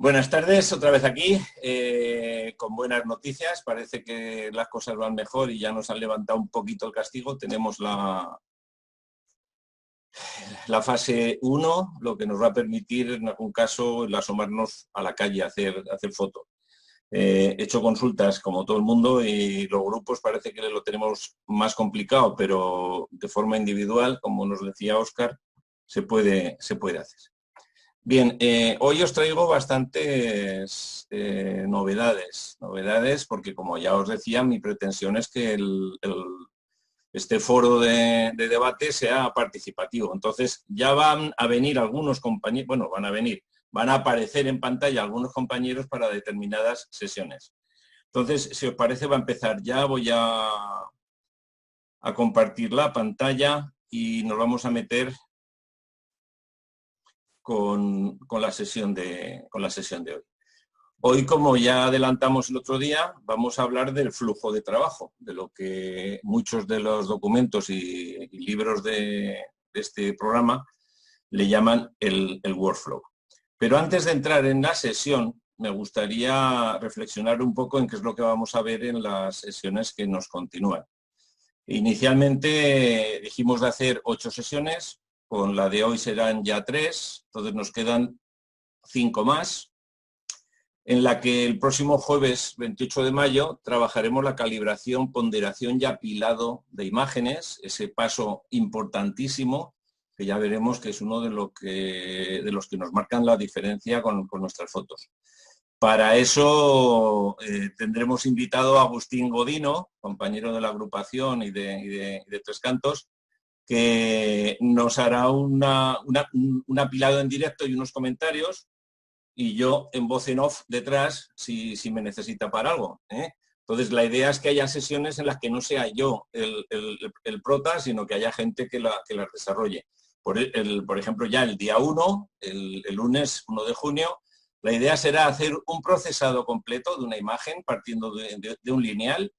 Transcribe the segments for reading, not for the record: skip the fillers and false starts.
Buenas tardes, otra vez aquí, con buenas noticias. Parece que las cosas van mejor y ya nos han levantado un poquito el castigo. Tenemos la fase 1, lo que nos va a permitir, en algún caso, el asomarnos a la calle a hacer fotos. He hecho consultas como todo el mundo y los grupos parece que lo tenemos más complicado, pero de forma individual, como nos decía Óscar, se puede hacer. Bien, hoy os traigo bastantes novedades, porque como ya os decía, mi pretensión es que este foro de debate sea participativo. Entonces ya van a venir algunos compañeros, bueno, van a aparecer en pantalla algunos compañeros para determinadas sesiones. Entonces, si os parece, va a empezar ya. Voy a compartir la pantalla y nos vamos a meter con la sesión de hoy. Hoy, como ya adelantamos el otro día, vamos a hablar del flujo de trabajo, de lo que muchos de los documentos y libros de este programa le llaman el workflow. Pero antes de entrar en la sesión, me gustaría reflexionar un poco en qué es lo que vamos a ver en las sesiones que nos continúan. Inicialmente dijimos de hacer 8 sesiones, con la de hoy serán ya 3, entonces nos quedan 5 más, en la que el próximo jueves 28 de mayo trabajaremos la calibración, ponderación y apilado de imágenes, ese paso importantísimo que ya veremos que es uno de los que nos marcan la diferencia con nuestras fotos. Para eso tendremos invitado a Agustín Godino, compañero de la agrupación y de Tres Cantos, que nos hará un apilado en directo y unos comentarios, y yo en voz en off detrás si me necesita para algo. Entonces la idea es que haya sesiones en las que no sea yo el prota, sino que haya gente que las desarrolle. Por ejemplo, ya el día 1, el lunes 1 de junio, la idea será hacer un procesado completo de una imagen partiendo de un lineal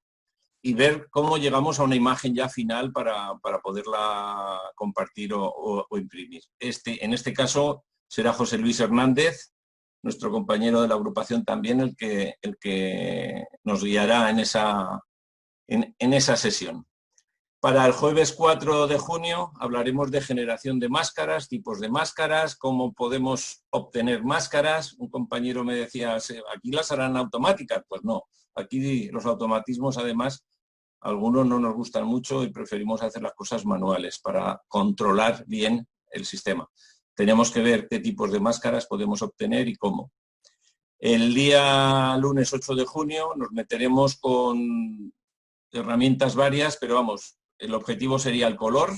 y ver cómo llegamos a una imagen ya final para poderla compartir o imprimir. En este caso será José Luis Hernández, nuestro compañero de la agrupación también, el que nos guiará en esa sesión. Para el jueves 4 de junio hablaremos de generación de máscaras, tipos de máscaras, cómo podemos obtener máscaras. Un compañero me decía, ¿aquí las harán automáticas? Pues no, aquí los automatismos además algunos no nos gustan mucho y preferimos hacer las cosas manuales para controlar bien el sistema. Tenemos que ver qué tipos de máscaras podemos obtener y cómo. El día lunes 8 de junio nos meteremos con herramientas varias, pero vamos, el objetivo sería el color,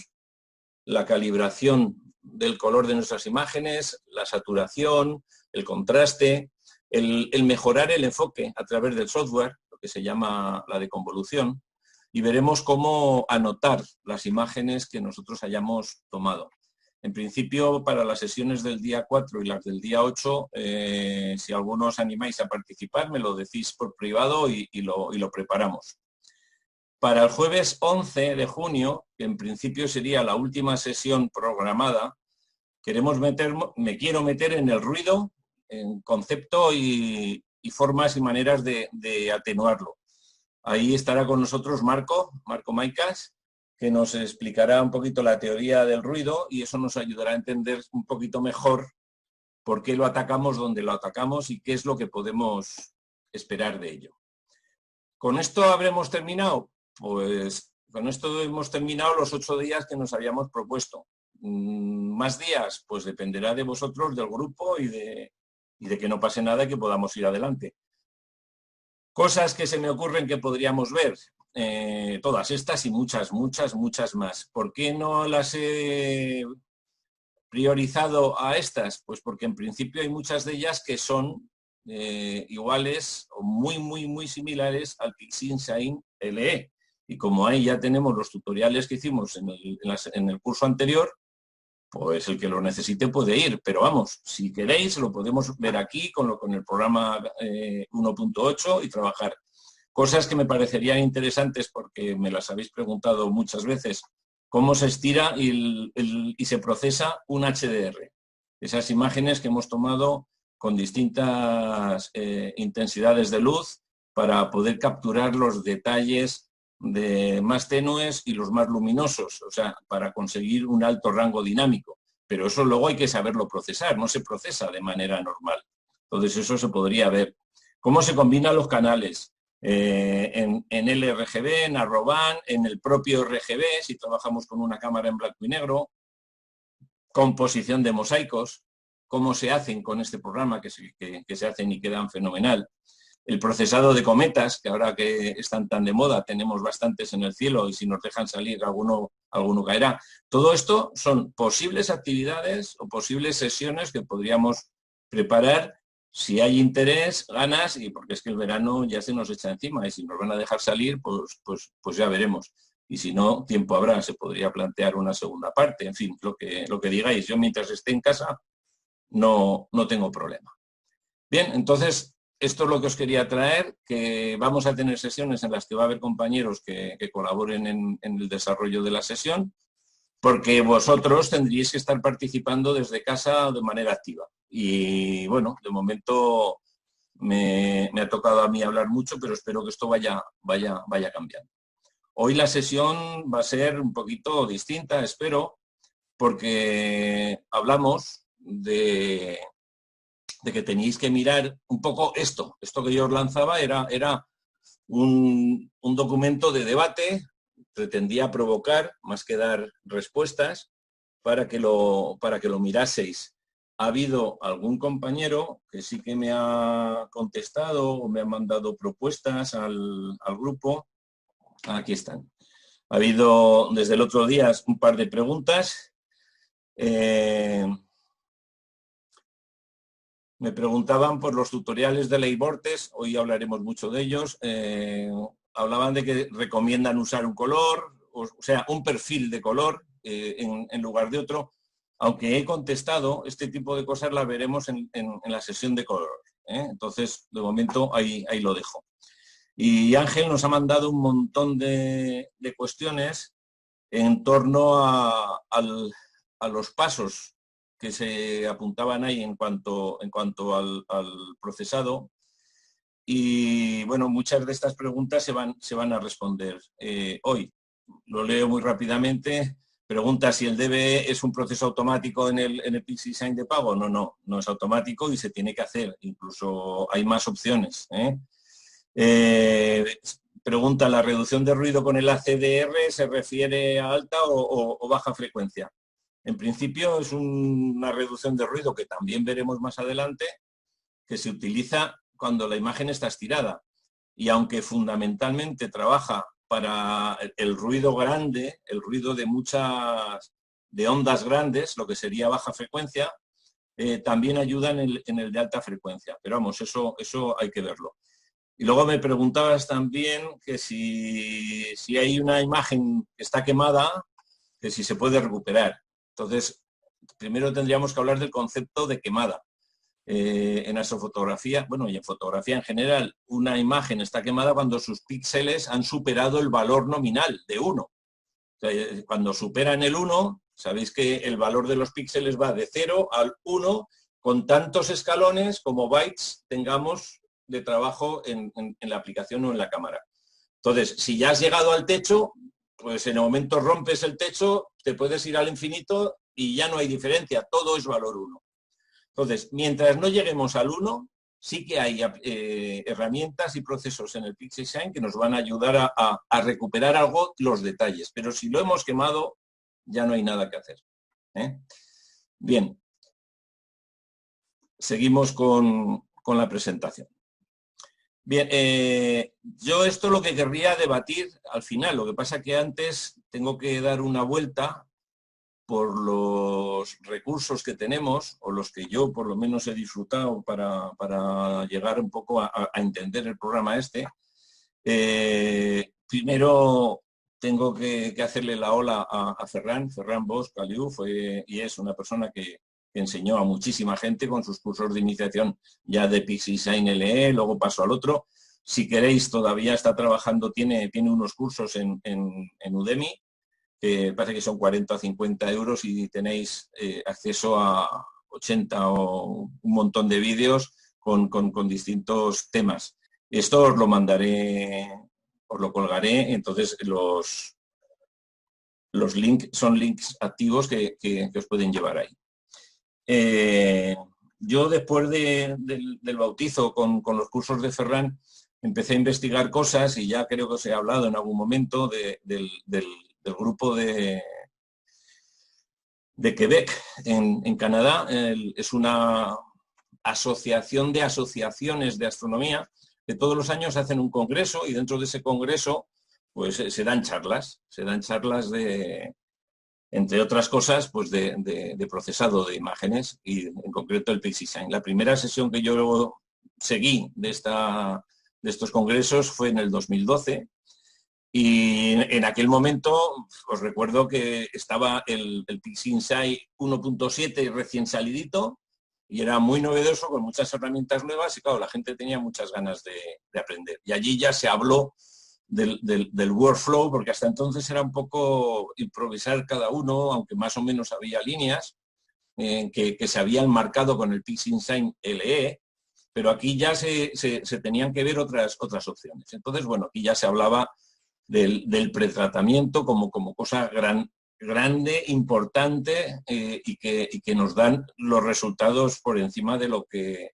la calibración del color de nuestras imágenes, la saturación, el contraste, el mejorar el enfoque a través del software, lo que se llama la deconvolución, y veremos cómo anotar las imágenes que nosotros hayamos tomado. En principio, para las sesiones del día 4 y las del día 8, si algunos os animáis a participar, me lo decís por privado y lo preparamos. Para el jueves 11 de junio, que en principio sería la última sesión programada, me quiero meter en el ruido, en concepto y formas y maneras de atenuarlo. Ahí estará con nosotros Marco Maicas, que nos explicará un poquito la teoría del ruido y eso nos ayudará a entender un poquito mejor por qué lo atacamos, dónde lo atacamos y qué es lo que podemos esperar de ello. ¿Con esto habremos terminado? Pues con esto hemos terminado los 8 días que nos habíamos propuesto. ¿Más días? Pues dependerá de vosotros, del grupo y de que no pase nada y que podamos ir adelante. Cosas que se me ocurren que podríamos ver, todas estas y muchas más. ¿Por qué no las he priorizado a estas? Pues porque en principio hay muchas de ellas que son iguales o muy similares al PixInShine LE. Y como ahí ya tenemos los tutoriales que hicimos en el curso anterior, pues el que lo necesite puede ir. Pero vamos, si queréis, lo podemos ver aquí con el programa 1.8 y trabajar. Cosas que me parecerían interesantes porque me las habéis preguntado muchas veces. Cómo se estira y se procesa un HDR. Esas imágenes que hemos tomado con distintas intensidades de luz para poder capturar los detalles más tenues y los más luminosos, o sea, para conseguir un alto rango dinámico. Pero eso luego hay que saberlo procesar, no se procesa de manera normal. Entonces eso se podría ver. ¿Cómo se combinan los canales? En LRGB, en Arroban, en el propio RGB, si trabajamos con una cámara en blanco y negro, composición de mosaicos, cómo se hacen con este programa, que se hacen y quedan fenomenal. El procesado de cometas, que ahora que están tan de moda, tenemos bastantes en el cielo y si nos dejan salir alguno caerá. Todo esto son posibles actividades o posibles sesiones que podríamos preparar si hay interés, ganas, y porque es que el verano ya se nos echa encima y si nos van a dejar salir, pues ya veremos. Y si no, tiempo habrá, se podría plantear una segunda parte. En fin, lo que digáis. Yo mientras esté en casa no tengo problema. Bien, entonces, esto es lo que os quería traer, que vamos a tener sesiones en las que va a haber compañeros que colaboren en el desarrollo de la sesión, porque vosotros tendríais que estar participando desde casa de manera activa. Y bueno, de momento me ha tocado a mí hablar mucho, pero espero que esto vaya cambiando. Hoy la sesión va a ser un poquito distinta, espero, porque hablamos de que teníais que mirar un poco esto que yo os lanzaba, era un documento de debate, pretendía provocar más que dar respuestas para que lo miraseis. Ha habido algún compañero que sí que me ha contestado o me ha mandado propuestas al grupo. Aquí están. Ha habido desde el otro día un par de preguntas. Me preguntaban por los tutoriales de Leibortes, hoy hablaremos mucho de ellos. Hablaban de que recomiendan usar un color, o sea, un perfil de color en lugar de otro. Aunque he contestado, este tipo de cosas las veremos en la sesión de color. Entonces, de momento, ahí lo dejo. Y Ángel nos ha mandado un montón de cuestiones en torno a los pasos que se apuntaban ahí en cuanto al procesado. Y bueno, muchas de estas preguntas se van a responder hoy. Lo leo muy rápidamente. Pregunta si el DBE es un proceso automático en el PixDesign de pago. No es automático y se tiene que hacer. Incluso hay más opciones. Pregunta, ¿la reducción de ruido con el ACDR se refiere a alta o baja frecuencia? En principio es una reducción de ruido que también veremos más adelante, que se utiliza cuando la imagen está estirada. Y aunque fundamentalmente trabaja para el ruido grande, el ruido de ondas grandes, lo que sería baja frecuencia, también ayuda en el de alta frecuencia. Pero vamos, eso hay que verlo. Y luego me preguntabas también que si hay una imagen que está quemada, que si se puede recuperar. Entonces, primero tendríamos que hablar del concepto de quemada. En astrofotografía, bueno, y en fotografía en general, una imagen está quemada cuando sus píxeles han superado el valor nominal de 1. O sea, cuando superan el 1, sabéis que el valor de los píxeles va de 0 al 1 con tantos escalones como bytes tengamos de trabajo en la aplicación o en la cámara. Entonces, si ya has llegado al techo, pues en el momento rompes el techo, te puedes ir al infinito y ya no hay diferencia, todo es valor 1. Entonces, mientras no lleguemos al 1, sí que hay herramientas y procesos en el PixDesign que nos van a ayudar a recuperar algo los detalles. Pero si lo hemos quemado, ya no hay nada que hacer. Bien. Seguimos con la presentación. Bien, yo esto es lo que querría debatir al final. Lo que pasa que antes tengo que dar una vuelta por los recursos que tenemos, o los que yo por lo menos he disfrutado para llegar un poco a entender el programa este. Primero tengo que hacerle la ola a Ferran Bosch Caliú, y es una persona que enseñó a muchísima gente con sus cursos de iniciación ya de PixDesign LE, luego pasó al otro. Si queréis, todavía está trabajando, tiene unos cursos en Udemy, que parece que son 40 o 50 euros y tenéis acceso a 80 o un montón de vídeos con distintos temas. Esto os lo mandaré, os lo colgaré, entonces los links son links activos que os pueden llevar ahí. Yo después del bautizo con los cursos de Ferran empecé a investigar cosas y ya creo que os he hablado en algún momento del grupo de Quebec en Canadá. Es una asociación de asociaciones de astronomía que todos los años hacen un congreso y dentro de ese congreso pues se dan charlas de, entre otras cosas, pues de procesado de imágenes y en concreto el PixInsight. La primera sesión que yo seguí de estos congresos fue en el 2012 y en aquel momento os recuerdo que estaba el PixInsight 1.7 recién salidito y era muy novedoso, con muchas herramientas nuevas y claro, la gente tenía muchas ganas de aprender. Y allí ya se habló del workflow, porque hasta entonces era un poco improvisar cada uno, aunque más o menos había líneas que se habían marcado con el PixInsight LE, pero aquí ya se tenían que ver otras opciones. Entonces, bueno, aquí ya se hablaba del pretratamiento como cosa grande, importante y que nos dan los resultados por encima de lo que...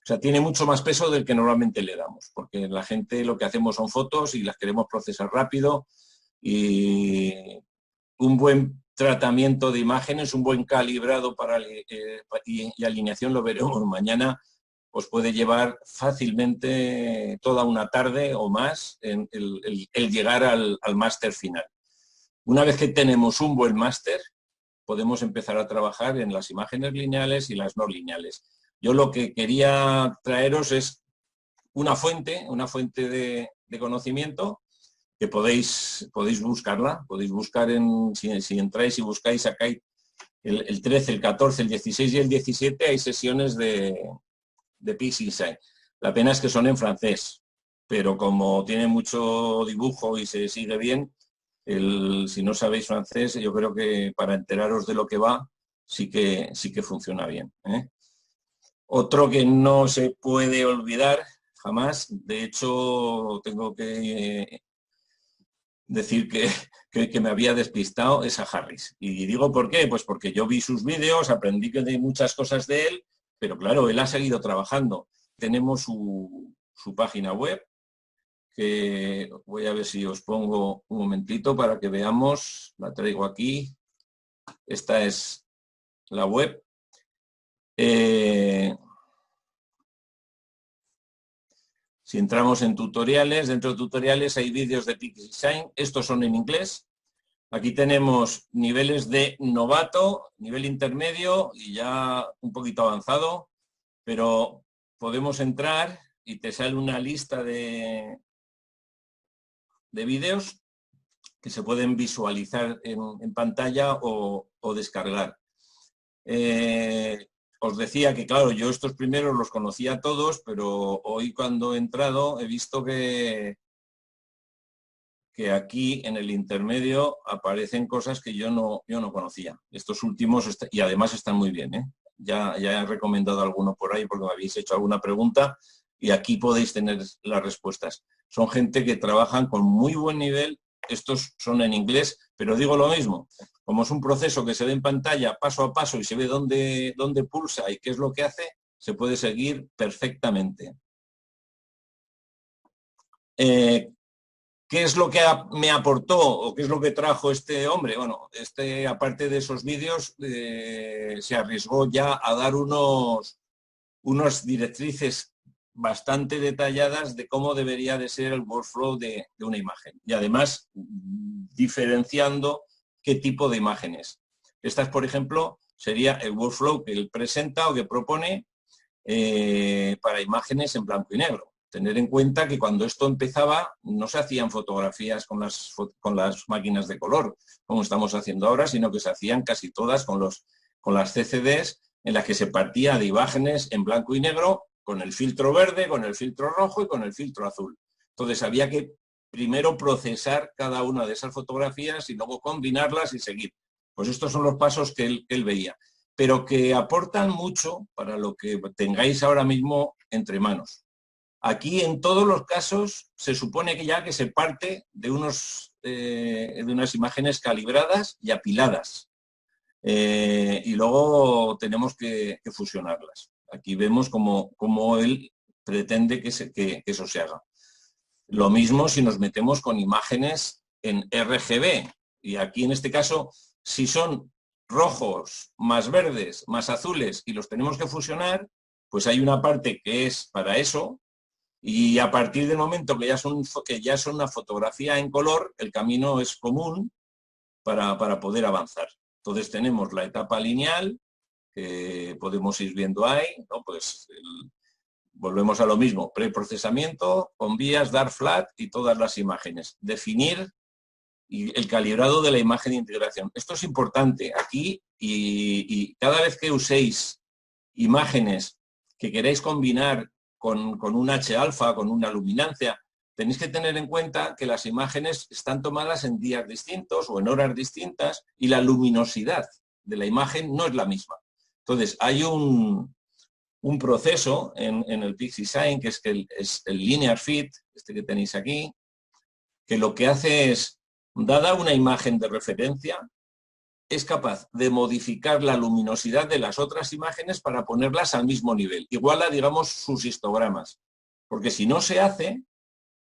O sea, tiene mucho más peso del que normalmente le damos, porque la gente lo que hacemos son fotos y las queremos procesar rápido y un buen tratamiento de imágenes, un buen calibrado y alineación, lo veremos mañana, os puede llevar fácilmente toda una tarde o más en el llegar al máster final. Una vez que tenemos un buen máster, podemos empezar a trabajar en las imágenes lineales y las no lineales. Yo lo que quería traeros es una fuente de conocimiento que podéis buscarla, podéis buscar si entráis y buscáis acá el 13, el 14, el 16 y el 17 hay sesiones de PixInsight. La pena es que son en francés, pero como tiene mucho dibujo y se sigue bien, si no sabéis francés, yo creo que para enteraros de lo que va, sí que funciona bien, ¿eh? Otro que no se puede olvidar jamás, de hecho tengo que decir que me había despistado, es a Harris. Y digo ¿por qué? Pues porque yo vi sus vídeos, aprendí de muchas cosas de él, pero claro, él ha seguido trabajando. Tenemos su página web, que voy a ver si os pongo un momentito para que veamos, la traigo aquí. Esta es la web. Si entramos en tutoriales, dentro de tutoriales hay vídeos de PixInsight, estos son en inglés. Aquí tenemos niveles de novato, nivel intermedio y ya un poquito avanzado, pero podemos entrar y te sale una lista de vídeos que se pueden visualizar en pantalla o descargar. Os decía que, claro, yo estos primeros los conocía a todos, pero hoy cuando he entrado he visto que aquí en el intermedio aparecen cosas que yo no conocía. Estos últimos, y además están muy bien, ¿eh? Ya he recomendado alguno por ahí porque me habéis hecho alguna pregunta y aquí podéis tener las respuestas. Son gente que trabajan con muy buen nivel. Estos son en inglés, pero digo lo mismo. Como es un proceso que se ve en pantalla paso a paso y se ve dónde pulsa y qué es lo que hace, se puede seguir perfectamente. ¿Qué es lo que me aportó o qué es lo que trajo este hombre? Bueno, aparte de esos vídeos, se arriesgó ya a dar unas directrices bastante detalladas de cómo debería de ser el workflow de una imagen. Y además, diferenciando qué tipo de imágenes. Estas, por ejemplo, sería el workflow que él presenta o que propone para imágenes en blanco y negro. Tener en cuenta que cuando esto empezaba no se hacían fotografías con las máquinas de color, como estamos haciendo ahora, sino que se hacían casi todas con las CCDs, en las que se partía de imágenes en blanco y negro, con el filtro verde, con el filtro rojo y con el filtro azul. Entonces había que primero procesar cada una de esas fotografías y luego combinarlas y seguir. Pues estos son los pasos que él veía. pero que aportan mucho para lo que tengáis ahora mismo entre manos. Aquí en todos los casos se supone que ya que se parte de unas imágenes calibradas y apiladas. Y luego tenemos que fusionarlas. Aquí vemos cómo él pretende que eso se haga. Lo mismo si nos metemos con imágenes en RGB. Y aquí en este caso, si son rojos más verdes más azules y los tenemos que fusionar, pues hay una parte que es para eso. Y a partir del momento que ya son una fotografía en color, el camino es común para poder avanzar. Entonces tenemos la etapa lineal, que podemos ir viendo ahí, ¿no? Pues volvemos a lo mismo, preprocesamiento, con vías, dar flat y todas las imágenes. Definir y el calibrado de la imagen de integración. Esto es importante aquí y cada vez que uséis imágenes que queréis combinar con un H-alfa, con una luminancia, tenéis que tener en cuenta que las imágenes están tomadas en días distintos o en horas distintas y la luminosidad de la imagen no es la misma. Entonces, hay un proceso en el PixDesign, que es el Linear Fit, este que tenéis aquí, que lo que hace es, dada una imagen de referencia, es capaz de modificar la luminosidad de las otras imágenes para ponerlas al mismo nivel. Igual a, digamos, sus histogramas. Porque si no se hace,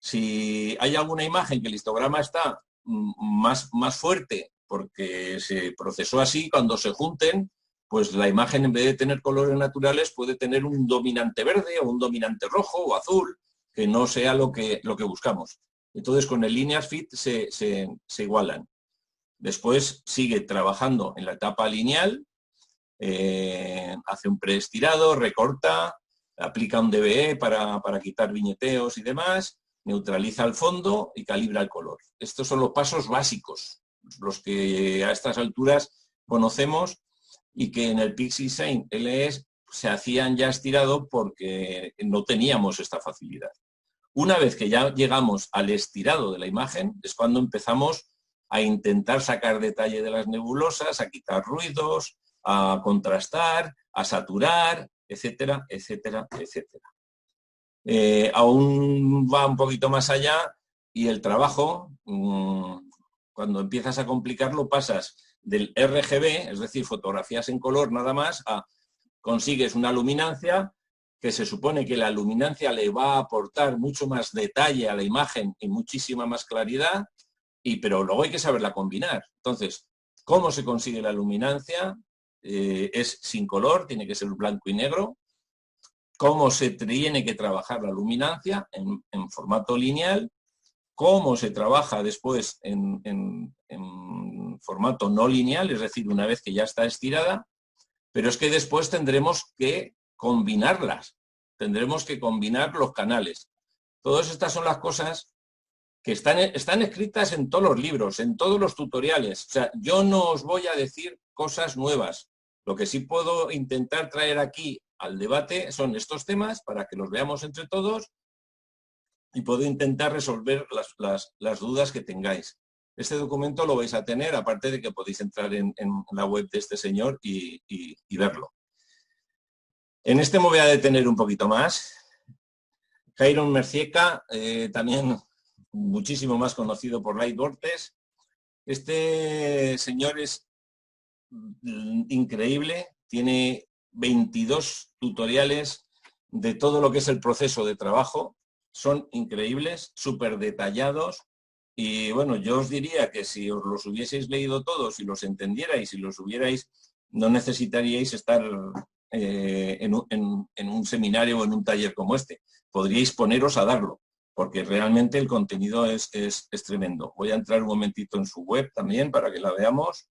si hay alguna imagen que el histograma está más fuerte porque se procesó así, cuando se junten, pues la imagen en vez de tener colores naturales puede tener un dominante verde o un dominante rojo o azul, que no sea lo que buscamos. Entonces con el Linear Fit se igualan. Después sigue trabajando en la etapa lineal, hace un preestirado, recorta, aplica un DBE para quitar viñeteos y demás, neutraliza el fondo y calibra el color. Estos son los pasos básicos, los que a estas alturas conocemos y que en el PixDesign LE se hacían ya estirado porque no teníamos esta facilidad. Una vez que ya llegamos al estirado de la imagen, es cuando empezamos a intentar sacar detalle de las nebulosas, a quitar ruidos, a contrastar, a saturar, etcétera, etcétera, etcétera. Aún va un poquito más allá y el trabajo, cuando empiezas a complicarlo, pasas del RGB, es decir, fotografías en color nada más, a consigues una luminancia que se supone que la luminancia le va a aportar mucho más detalle a la imagen y muchísima más claridad, pero luego hay que saberla combinar. Entonces, ¿cómo se consigue la luminancia? Es sin color, tiene que ser blanco y negro. ¿Cómo se tiene que trabajar la luminancia? En formato lineal. ¿Cómo se trabaja después en formato no lineal? Es decir, una vez que ya está estirada. Pero es que después tendremos que combinarlas. Tendremos que combinar los canales. Todas estas son las cosas que están escritas en todos los libros, en todos los tutoriales. O sea, yo no os voy a decir cosas nuevas. Lo que sí puedo intentar traer aquí al debate son estos temas para que los veamos entre todos y puedo intentar resolver las dudas que tengáis. Este documento lo vais a tener, aparte de que podéis entrar en la web de este señor y verlo. En este me voy a detener un poquito más. Jairon Mercieca, también muchísimo más conocido por Lightworks. Este señor es increíble, tiene 22 tutoriales de todo lo que es el proceso de trabajo. Son increíbles, súper detallados. Y bueno, yo os diría que si os los hubieseis leído todos y los entendierais y los hubierais, no necesitaríais estar en un seminario o en un taller como este. Podríais poneros a darlo, porque realmente el contenido es tremendo. Voy a entrar un momentito en su web también para que la veamos.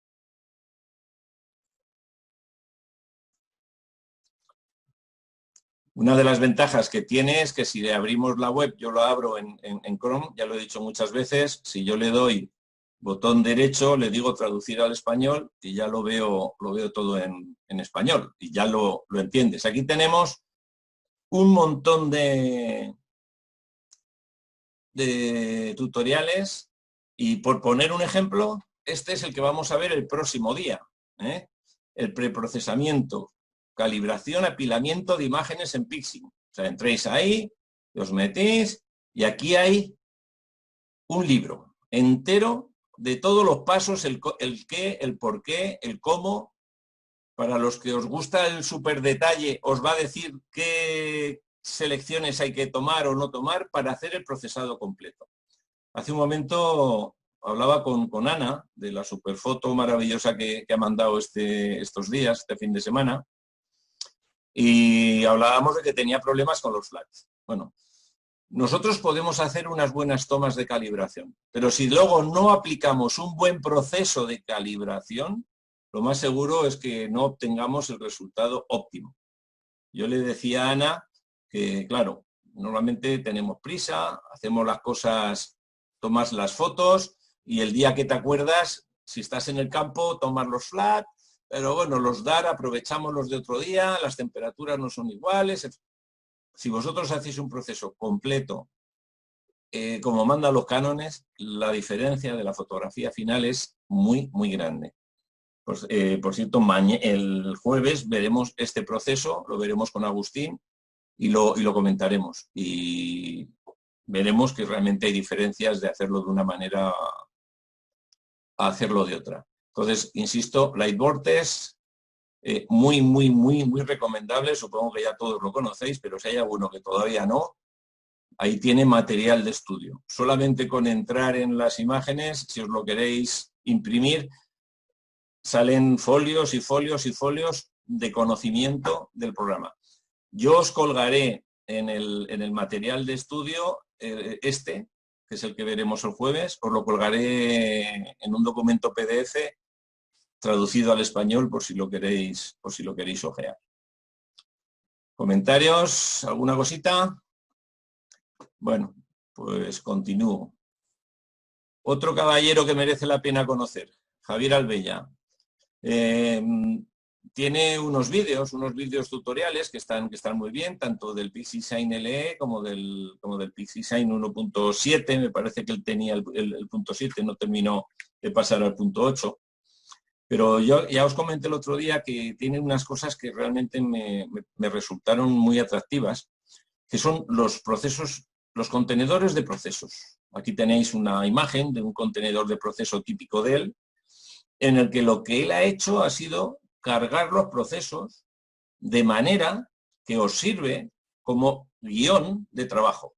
Una de las ventajas que tiene es que si le abrimos la web, yo lo abro en Chrome, ya lo he dicho muchas veces, si yo le doy botón derecho, le digo traducir al español y ya lo veo todo en español y ya lo entiendes. Aquí tenemos un montón de tutoriales y por poner un ejemplo, este es el que vamos a ver el próximo día, ¿eh? el preprocesamiento, calibración, apilamiento de imágenes en Pixie. O sea, entréis ahí, os metéis y aquí hay un libro entero de todos los pasos, el qué, el por qué, el cómo. Para los que os gusta el súper detalle, os va a decir qué selecciones hay que tomar o no tomar para hacer el procesado completo. Hace un momento hablaba con Ana, de la superfoto maravillosa que ha mandado estos días, este fin de semana, y hablábamos de que tenía problemas con los flags. Bueno, nosotros podemos hacer unas buenas tomas de calibración, pero si luego no aplicamos un buen proceso de calibración, lo más seguro es que no obtengamos el resultado óptimo. Yo le decía a Ana que, claro, normalmente tenemos prisa, hacemos las cosas, tomas las fotos y el día que te acuerdas, si estás en el campo, tomas los flat, pero bueno, los DAR aprovechamos los de otro día, las temperaturas no son iguales. Si vosotros hacéis un proceso completo, como mandan los cánones, la diferencia de la fotografía final es muy, muy grande. Pues, por cierto, el jueves veremos este proceso, lo veremos con Agustín y lo comentaremos. Y veremos que realmente hay diferencias de hacerlo de una manera a hacerlo de otra. Entonces, insisto, Lightvortex, muy, muy, muy, muy recomendable. Supongo que ya todos lo conocéis, pero si hay alguno que todavía no, ahí tiene material de estudio. Solamente con entrar en las imágenes, si os lo queréis imprimir, salen folios y folios y folios de conocimiento del programa. Yo os colgaré en el material de estudio que es el que veremos el jueves, os lo colgaré en un documento PDF traducido al español por si lo queréis ojear. ¿Comentarios? ¿Alguna cosita? Bueno, pues continúo. Otro caballero que merece la pena conocer, Javier Albella. Tiene unos vídeos tutoriales que están muy bien, tanto del PixieSign LE como del PixieSign 1.7. Me parece que él tenía el punto 7, no terminó de pasar al punto 8. Pero yo ya os comenté el otro día que tiene unas cosas que realmente me resultaron muy atractivas, que son los procesos, los contenedores de procesos. Aquí tenéis una imagen de un contenedor de proceso típico de él, en el que lo que él ha hecho ha sido cargar los procesos de manera que os sirve como guión de trabajo.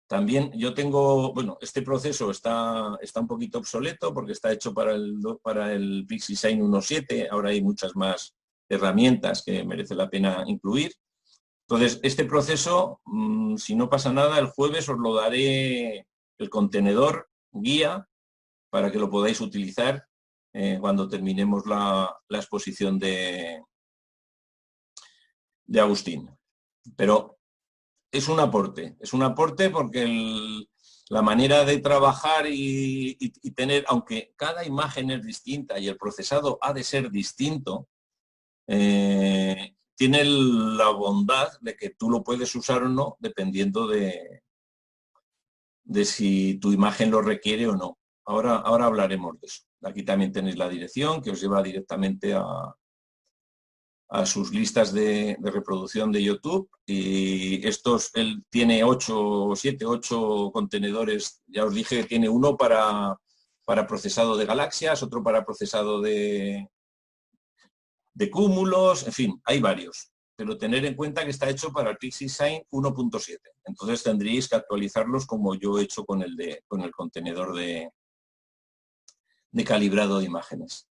También yo tengo, bueno, este proceso está un poquito obsoleto porque está hecho para el PixieSign 1.7, ahora hay muchas más herramientas que merece la pena incluir. Entonces, este proceso, si no pasa nada, el jueves os lo daré el contenedor guía para que lo podáis utilizar cuando terminemos la exposición de Agustín. Pero es un aporte porque la manera de trabajar y tener, aunque cada imagen es distinta y el procesado ha de ser distinto, tiene la bondad de que tú lo puedes usar o no dependiendo de si tu imagen lo requiere o no. Ahora hablaremos de eso. Aquí también tenéis la dirección que os lleva directamente a sus listas de reproducción de YouTube, y él tiene 8 contenedores. Ya os dije que tiene uno para procesado de galaxias, otro para procesado de cúmulos, en fin, hay varios. Pero tener en cuenta que está hecho para el PixieSign 1.7. Entonces tendríais que actualizarlos como yo he hecho con el contenedor de calibrado de imágenes.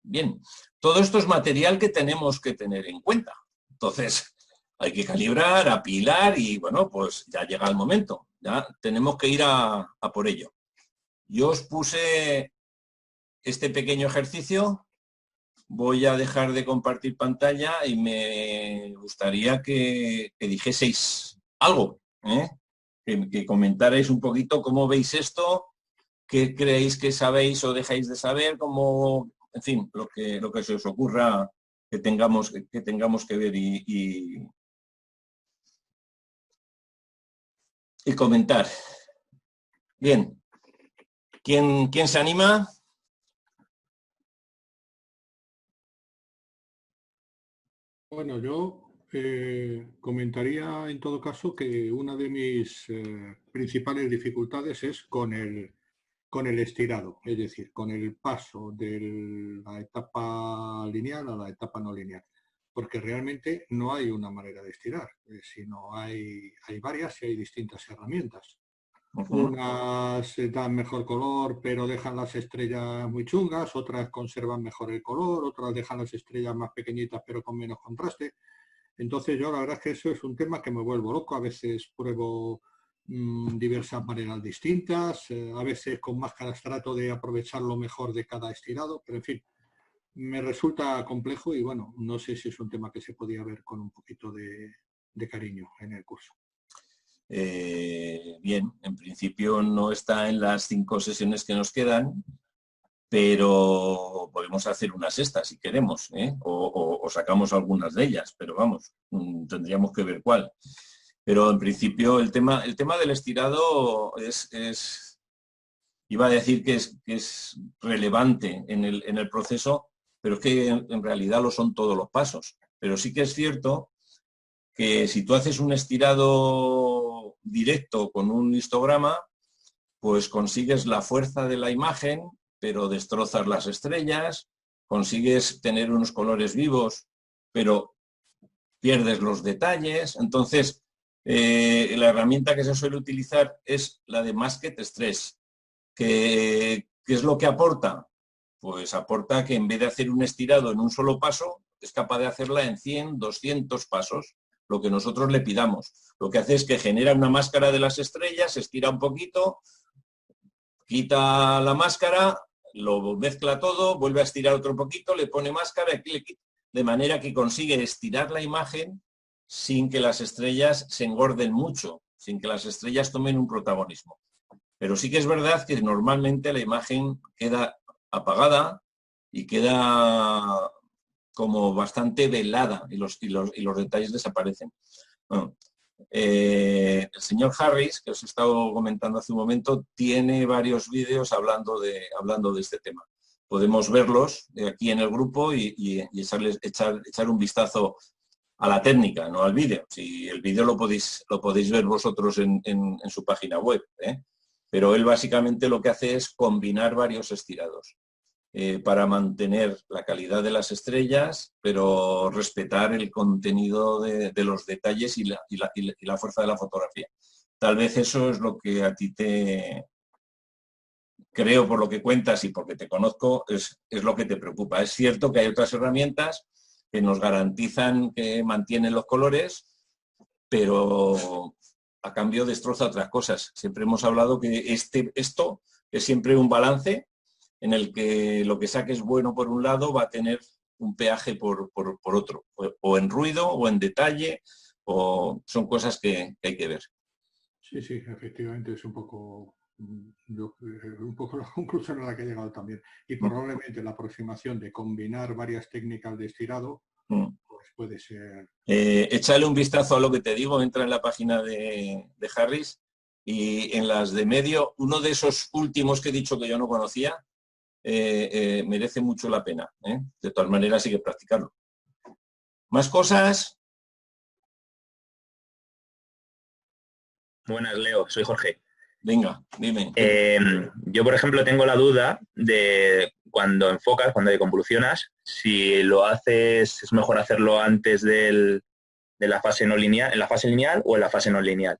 Bien, todo esto es material que tenemos que tener en cuenta. Entonces, hay que calibrar, apilar y, bueno, pues ya llega el momento. Ya tenemos que ir a por ello. Yo os puse este pequeño ejercicio. Voy a dejar de compartir pantalla y me gustaría que dijeseis algo, que comentarais un poquito cómo veis esto, qué creéis que sabéis o dejáis de saber, cómo, en fin, lo que se os ocurra que tengamos que ver y comentar. Bien, ¿quién se anima? Bueno, yo comentaría en todo caso que una de mis principales dificultades es con el estirado, es decir, con el paso de la etapa lineal a la etapa no lineal, porque realmente no hay una manera de estirar, sino hay varias y hay distintas herramientas. Ujú. Unas dan mejor color, pero dejan las estrellas muy chungas, otras conservan mejor el color, otras dejan las estrellas más pequeñitas, pero con menos contraste. Entonces yo la verdad es que eso es un tema que me vuelvo loco. A veces pruebo diversas maneras distintas, a veces con máscaras trato de aprovechar lo mejor de cada estirado, pero en fin, me resulta complejo y bueno, no sé si es un tema que se podía ver con un poquito de cariño en el curso. Bien, en principio no está en las 5 sesiones que nos quedan, pero podemos hacer una sexta si queremos, ¿eh? O sacamos algunas de ellas, pero vamos, tendríamos que ver cuál. Pero en principio el tema del estirado iba a decir que es relevante en el proceso, pero es que en realidad lo son todos los pasos. Pero sí que es cierto que si tú haces un estirado directo con un histograma, pues consigues la fuerza de la imagen, pero destrozas las estrellas, consigues tener unos colores vivos, pero pierdes los detalles. Entonces, la herramienta que se suele utilizar es la de Masked Stress. ¿Qué es lo que aporta? Pues aporta que en vez de hacer un estirado en un solo paso, es capaz de hacerla en 100, 200 pasos, lo que nosotros le pidamos. Lo que hace es que genera una máscara de las estrellas, se estira un poquito, quita la máscara, lo mezcla todo, vuelve a estirar otro poquito, le pone máscara, de manera que consigue estirar la imagen sin que las estrellas se engorden mucho, sin que las estrellas tomen un protagonismo. Pero sí que es verdad que normalmente la imagen queda apagada y queda como bastante velada y los detalles desaparecen. Bueno, el señor Harris, que os he estado comentando hace un momento, tiene varios vídeos hablando de este tema. Podemos verlos aquí en el grupo y echar un vistazo a la técnica, no al vídeo. Si el vídeo lo podéis ver vosotros en su página web, ¿eh? Pero él básicamente lo que hace es combinar varios estirados para mantener la calidad de las estrellas, pero respetar el contenido de los detalles y la fuerza de la fotografía. Tal vez eso es lo que a ti te creo por lo que cuentas y porque te conozco, es lo que te preocupa. Es cierto que hay otras herramientas que nos garantizan que mantienen los colores, pero a cambio destroza otras cosas. Siempre hemos hablado que esto es siempre un balance en el que lo que saques bueno por un lado va a tener un peaje por otro, o en ruido, o en detalle, o son cosas que hay que ver. Sí, sí, efectivamente es un poco, un poco la conclusión a la que he llegado también. Y probablemente la aproximación de combinar varias técnicas de estirado, pues puede ser. Échale un vistazo a lo que te digo, entra en la página de Harris y en las de medio, uno de esos últimos que he dicho que yo no conocía, merece mucho la pena. ¿Eh? De todas maneras, hay que practicarlo. ¿Más cosas? Buenas, Leo, soy Jorge. Venga, dime. Yo, por ejemplo, tengo la duda de cuando enfocas, cuando deconvolucionas, si lo haces, es mejor hacerlo antes de la fase no lineal, en la fase lineal o en la fase no lineal.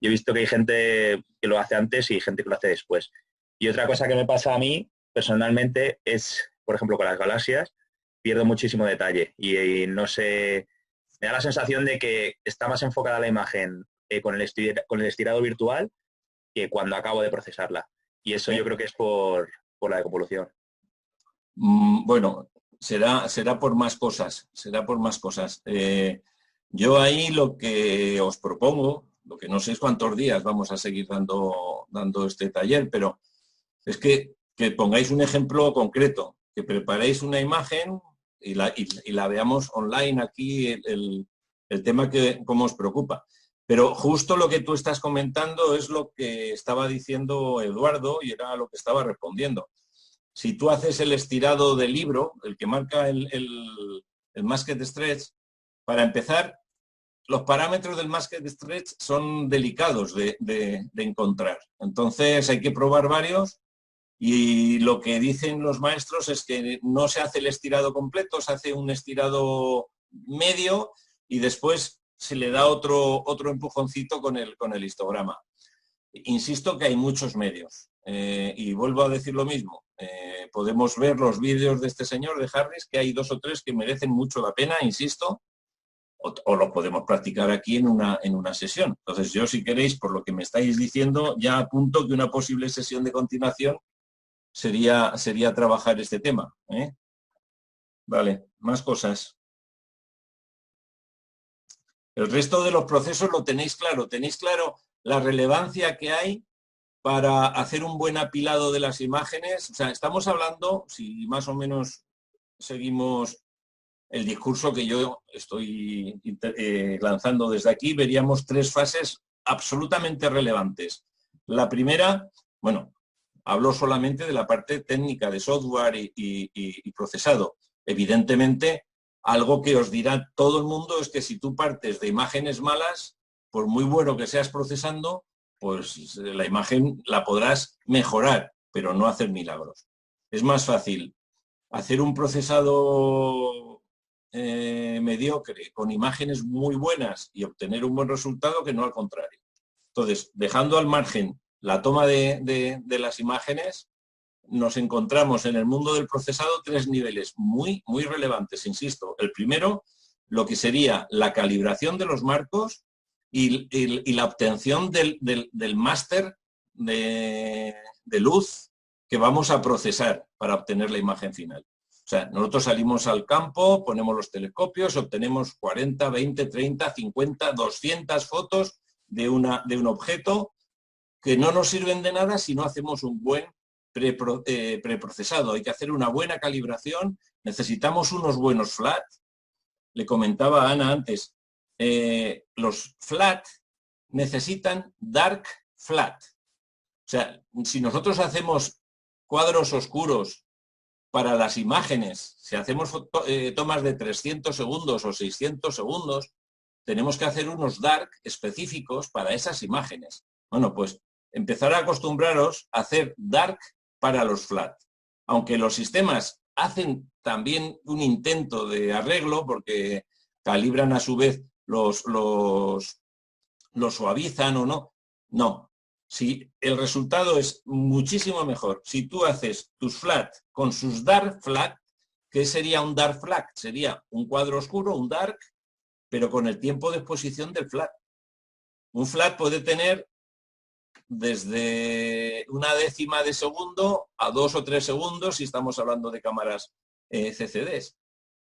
Yo he visto que hay gente que lo hace antes y gente que lo hace después. Y otra cosa que me pasa a mí, personalmente, es, por ejemplo, con las galaxias, pierdo muchísimo detalle y no sé, me da la sensación de que está más enfocada la imagen con el estirado virtual que cuando acabo de procesarla. Y eso yo creo que es por la deconvolución. Bueno, será por más cosas, será por más cosas. Yo ahí lo que os propongo, lo que no sé es cuántos días vamos a seguir dando este taller, pero es que pongáis un ejemplo concreto, que preparéis una imagen y la veamos online aquí, el tema que cómo os preocupa. Pero justo lo que tú estás comentando es lo que estaba diciendo Eduardo y era lo que estaba respondiendo. Si tú haces el estirado del libro, el que marca el Masked Stretch, Para empezar, los parámetros del Masked Stretch son delicados de encontrar. Entonces hay que probar varios y lo que dicen los maestros es que no se hace el estirado completo, se hace un estirado medio y después se le da otro empujoncito con el histograma. Insisto que hay muchos medios y vuelvo a decir lo mismo. Podemos ver los vídeos de este señor, de Harris, que hay 2 o 3 que merecen mucho la pena, insisto, o lo podemos practicar aquí en una sesión. Entonces yo, si queréis, por lo que me estáis diciendo, ya apunto que una posible sesión de continuación sería trabajar este tema. Vale, más cosas. El resto de los procesos lo tenéis claro la relevancia que hay para hacer un buen apilado de las imágenes. O sea, estamos hablando, si más o menos seguimos el discurso que yo estoy lanzando desde aquí, veríamos 3 fases absolutamente relevantes. La primera, bueno, hablo solamente de la parte técnica de software y procesado. Evidentemente, algo que os dirá todo el mundo es que si tú partes de imágenes malas, por muy bueno que seas procesando, pues la imagen la podrás mejorar, pero no hacer milagros. Es más fácil hacer un procesado mediocre con imágenes muy buenas y obtener un buen resultado que no al contrario. Entonces, dejando al margen la toma de las imágenes, nos encontramos en el mundo del procesado 3 niveles muy relevantes, insisto. El primero, lo que sería la calibración de los marcos y la obtención del máster de luz que vamos a procesar para obtener la imagen final. O sea, nosotros salimos al campo, ponemos los telescopios, obtenemos 40, 20, 30, 50, 200 fotos de un objeto que no nos sirven de nada si no hacemos un buen preprocesado. Hay que hacer una buena calibración, necesitamos unos buenos flat. Le comentaba a Ana antes, los flat necesitan dark flat. O sea, si nosotros hacemos cuadros oscuros para las imágenes, si hacemos tomas de 300 segundos o 600 segundos, tenemos que hacer unos dark específicos para esas imágenes. Bueno, pues empezar a acostumbraros a hacer dark para los flat. Aunque los sistemas hacen también un intento de arreglo, porque calibran a su vez, los suavizan o no. No. Si el resultado es muchísimo mejor, si tú haces tus flat con sus dark flat, ¿qué sería un dark flat? Sería un cuadro oscuro, un dark, pero con el tiempo de exposición del flat. Un flat puede tener desde 1/10 de segundo a 2 o 3 segundos si estamos hablando de cámaras CCDs.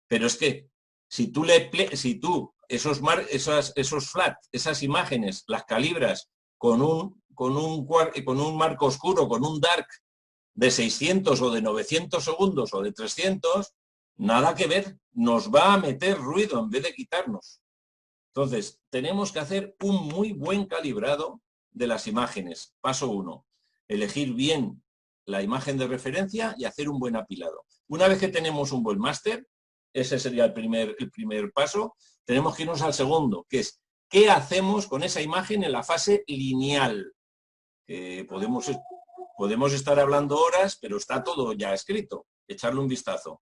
Pero es que si tú esos flat, esas imágenes, las calibras con un marco oscuro, con un dark de 600 o de 900 segundos o de 300, nada que ver, nos va a meter ruido en vez de quitarnos. Entonces, tenemos que hacer un muy buen calibrado de las imágenes. Paso 1, elegir bien la imagen de referencia y hacer un buen apilado. Una vez que tenemos un buen máster, ese sería el primer paso, tenemos que irnos al segundo, que es ¿qué hacemos con esa imagen en la fase lineal? Podemos estar hablando horas, pero está todo ya escrito. Echarle un vistazo.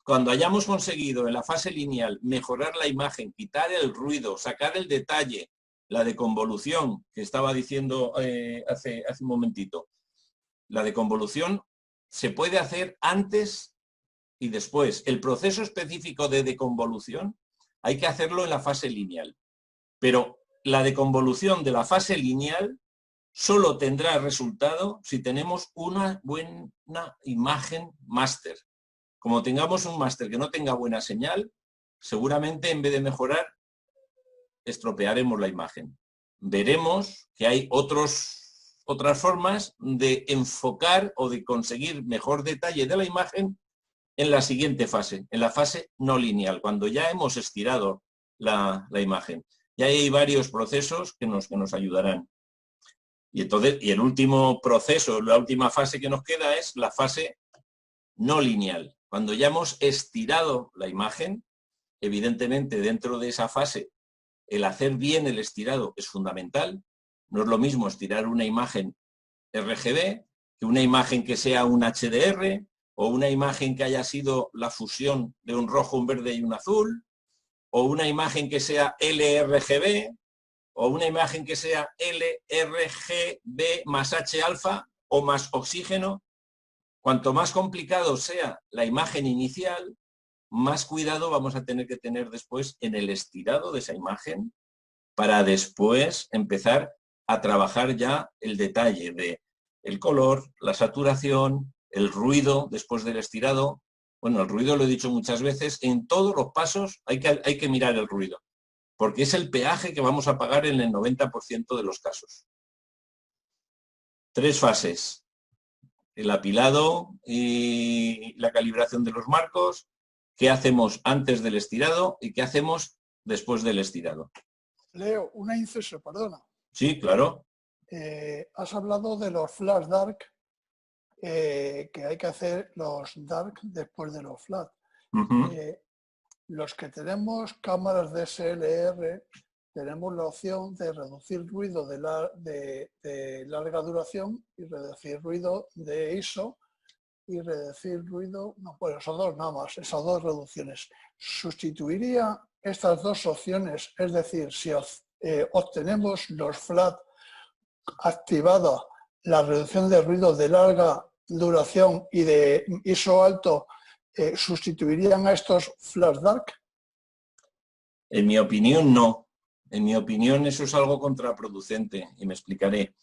Cuando hayamos conseguido en la fase lineal mejorar la imagen, quitar el ruido, sacar el detalle, la deconvolución que estaba diciendo hace un momentito, la deconvolución se puede hacer antes y después. El proceso específico de deconvolución hay que hacerlo en la fase lineal. Pero la deconvolución de la fase lineal solo tendrá resultado si tenemos una buena imagen máster. Como tengamos un máster que no tenga buena señal, seguramente en vez de mejorar, estropearemos la imagen. Veremos que hay otras formas de enfocar o de conseguir mejor detalle de la imagen en la siguiente fase, en la fase no lineal, cuando ya hemos estirado la imagen. Y ahí hay varios procesos que nos ayudarán. Y entonces, el último proceso, la última fase que nos queda es la fase no lineal. Cuando ya hemos estirado la imagen, evidentemente dentro de esa fase el hacer bien el estirado es fundamental. No es lo mismo estirar una imagen RGB que una imagen que sea un HDR o una imagen que haya sido la fusión de un rojo, un verde y un azul, o una imagen que sea LRGB, o una imagen que sea LRGB más H alfa o más oxígeno. Cuanto más complicado sea la imagen inicial, más cuidado vamos a tener que tener después en el estirado de esa imagen para después empezar a trabajar ya el detalle de el color, la saturación, el ruido después del estirado. Bueno, el ruido lo he dicho muchas veces, en todos los pasos hay que mirar el ruido, porque es el peaje que vamos a pagar en el 90% de los casos. 3 fases: el apilado y la calibración de los marcos, qué hacemos antes del estirado y qué hacemos después del estirado. Leo, una inciso, perdona. Sí, claro. Has hablado de los flash dark, que hay que hacer los dark después de los flat. Los que tenemos cámaras DSLR tenemos la opción de reducir ruido de larga duración y reducir ruido de ISO y reducir ruido, no, bueno, esos dos nada más, esas dos reducciones. Sustituiría estas dos opciones, es decir, si obtenemos los flat activada la reducción de ruido de larga duración y de ISO alto, ¿sustituirían a estos flash dark? En mi opinión, no. En mi opinión, eso es algo contraproducente y me explicaré.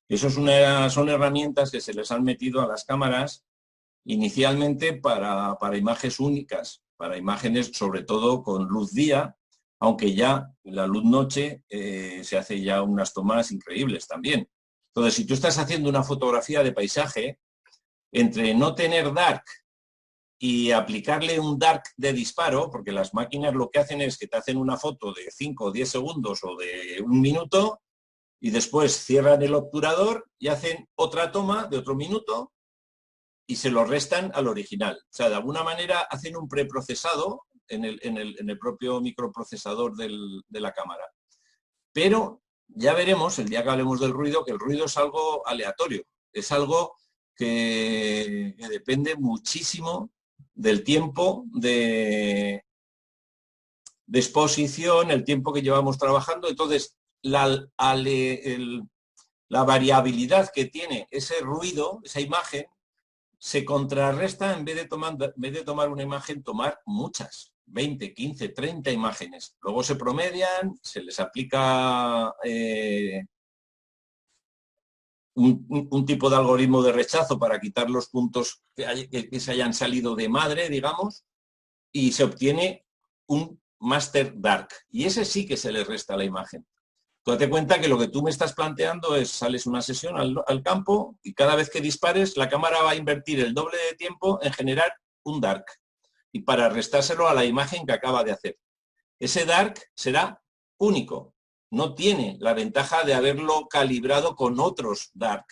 Eso son herramientas que se les han metido a las cámaras inicialmente para imágenes únicas, para imágenes sobre todo con luz día, aunque ya la luz noche se hace ya unas tomas increíbles también. Entonces, si tú estás haciendo una fotografía de paisaje, entre no tener dark y aplicarle un dark de disparo, porque las máquinas lo que hacen es que te hacen una foto de 5 o 10 segundos o de 1 minuto y después cierran el obturador y hacen otra toma de otro minuto y se lo restan al original. O sea, de alguna manera hacen un preprocesado en el propio microprocesador de la cámara. Pero ya veremos, el día que hablemos del ruido, que el ruido es algo aleatorio. Es algo que depende muchísimo del tiempo de exposición, el tiempo que llevamos trabajando. Entonces, la variabilidad que tiene ese ruido, esa imagen, se contrarresta en vez de tomar una imagen, tomar muchas, 20, 15, 30 imágenes. Luego se promedian, se les aplica un tipo de algoritmo de rechazo para quitar los puntos que se hayan salido de madre, digamos, y se obtiene un master dark. Y ese sí que se le resta a la imagen. Tú date cuenta que lo que tú me estás planteando es, sales una sesión al campo y cada vez que dispares la cámara va a invertir el doble de tiempo en generar un dark y para restárselo a la imagen que acaba de hacer. Ese dark será único, no tiene la ventaja de haberlo calibrado con otros dark.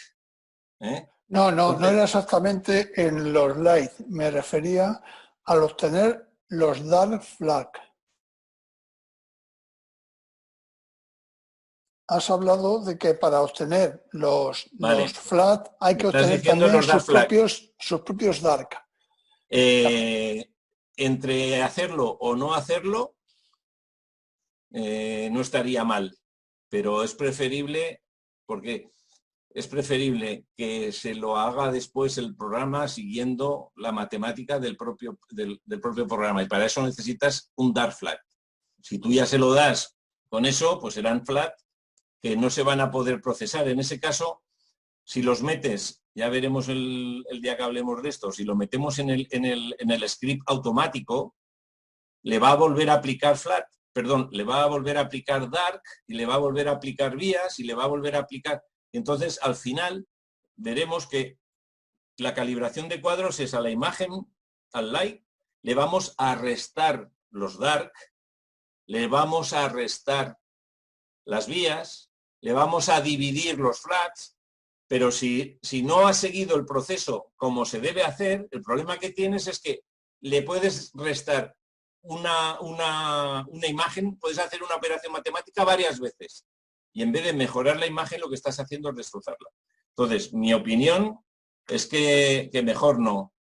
No era exactamente en los light, me refería al obtener los dark flag. Has hablado de que para obtener los flat hay que obtener también sus propios dark. Entre hacerlo o no hacerlo, no estaría mal, pero es preferible, porque es preferible que se lo haga después el programa siguiendo la matemática del propio programa, y para eso necesitas un dark flag. Si tú ya se lo das con eso, pues serán flat que no se van a poder procesar. En ese caso, si los metes, ya veremos el día que hablemos de esto, si lo metemos en el script automático, le va a volver a aplicar flat, perdón, le va a volver a aplicar dark y le va a volver a aplicar vías y le va a volver a aplicar. Entonces, al final, veremos que la calibración de cuadros es a la imagen, al light, le vamos a restar los dark, le vamos a restar las vías, le vamos a dividir los flats, pero si no has seguido el proceso como se debe hacer, el problema que tienes es que le puedes restar una imagen, puedes hacer una operación matemática varias veces. Y en vez de mejorar la imagen, lo que estás haciendo es destrozarla. Entonces, mi opinión es que mejor no.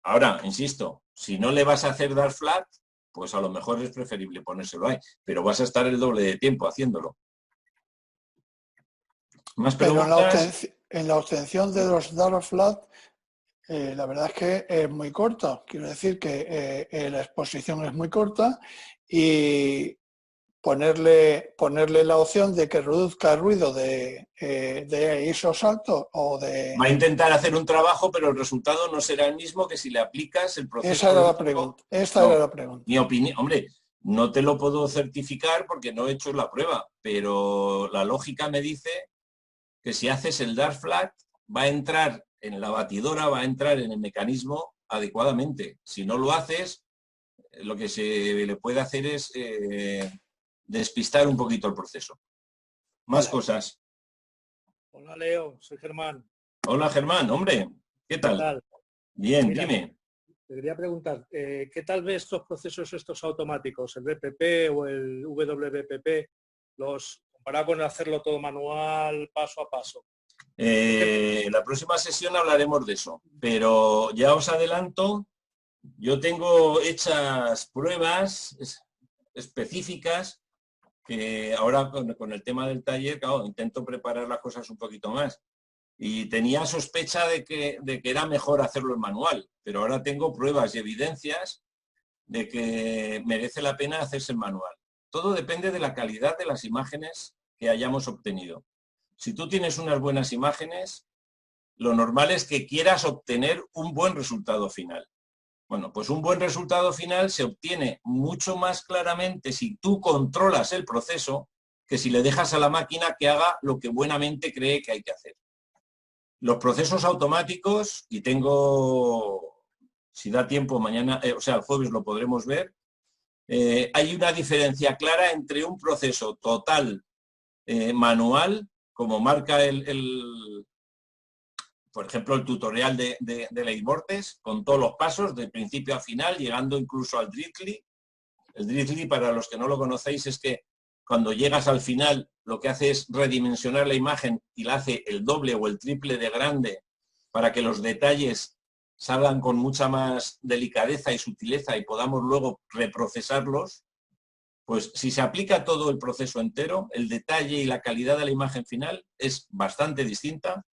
Ahora, insisto, si no le vas a hacer dar flat, pues a lo mejor es preferible ponérselo ahí, pero vas a estar el doble de tiempo haciéndolo. ¿Más preguntas? En la obtención de los dar flat, la verdad es que es muy corta. Quiero decir que la exposición es muy corta y ponerle la opción de que reduzca el ruido de ISOs altos o de... Va a intentar hacer un trabajo, pero el resultado no será el mismo que si le aplicas el proceso. Esa era la pregunta. Era la pregunta. Mi opinión, hombre, no te lo puedo certificar porque no he hecho la prueba, pero la lógica me dice que si haces el dar flat, va a entrar en la batidora, va a entrar en el mecanismo adecuadamente. Si no lo haces, lo que se le puede hacer es despistar un poquito el proceso. Más cosas. Hola Leo, soy Germán. Hola Germán, hombre, ¿qué tal? ¿Qué tal? Bien, Mira, dime. Te quería preguntar, ¿qué tal ves estos procesos estos automáticos, el BPP o el WBPP, comparado con hacerlo todo manual, paso a paso? La próxima sesión hablaremos de eso, pero ya os adelanto, yo tengo hechas pruebas específicas que ahora con el tema del taller, claro, intento preparar las cosas un poquito más. Y tenía sospecha de que era mejor hacerlo en manual, pero ahora tengo pruebas y evidencias de que merece la pena hacerse en manual. Todo depende de la calidad de las imágenes que hayamos obtenido. Si tú tienes unas buenas imágenes, lo normal es que quieras obtener un buen resultado final. Bueno, pues un buen resultado final se obtiene mucho más claramente si tú controlas el proceso que si le dejas a la máquina que haga lo que buenamente cree que hay que hacer. Los procesos automáticos, y tengo, si da tiempo mañana, o sea, el jueves lo podremos ver, hay una diferencia clara entre un proceso total manual, como marca por ejemplo, el tutorial de Leitvortes, con todos los pasos, de principio a final, llegando incluso al Drizzly. El Drizzly, para los que no lo conocéis, es que cuando llegas al final, lo que hace es redimensionar la imagen y la hace el doble o el triple de grande para que los detalles salgan con mucha más delicadeza y sutileza y podamos luego reprocesarlos. Pues si se aplica todo el proceso entero, el detalle y la calidad de la imagen final es bastante distinta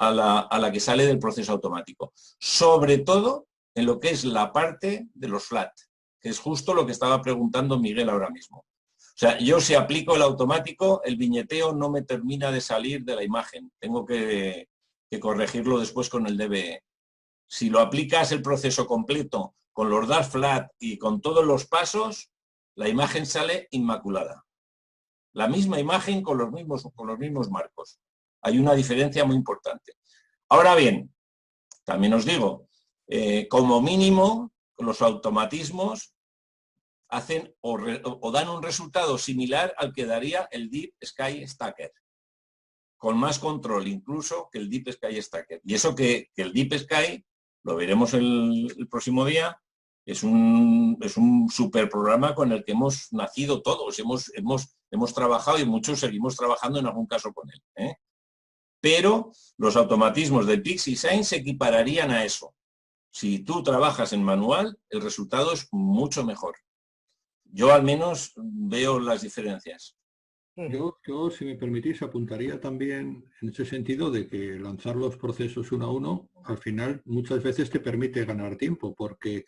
a la que sale del proceso automático. Sobre todo en lo que es la parte de los flat, que es justo lo que estaba preguntando Miguel ahora mismo. O sea, yo si aplico el automático, el viñeteo no me termina de salir de la imagen. Tengo que corregirlo después con el DBE. Si lo aplicas el proceso completo, con los dar flat y con todos los pasos, la imagen sale inmaculada. La misma imagen con los mismos marcos. Hay una diferencia muy importante. Ahora bien, también os digo, como mínimo, los automatismos hacen o dan un resultado similar al que daría el Deep Sky Stacker, con más control incluso que el Deep Sky Stacker. Y eso que el Deep Sky, lo veremos el próximo día, es un super programa con el que hemos nacido todos, hemos trabajado y muchos seguimos trabajando en algún caso con él. Pero los automatismos de PixieSign se equipararían a eso. Si tú trabajas en manual, el resultado es mucho mejor. Yo al menos veo las diferencias. Yo, si me permitís, apuntaría también en ese sentido de que lanzar los procesos uno a uno, al final muchas veces te permite ganar tiempo, porque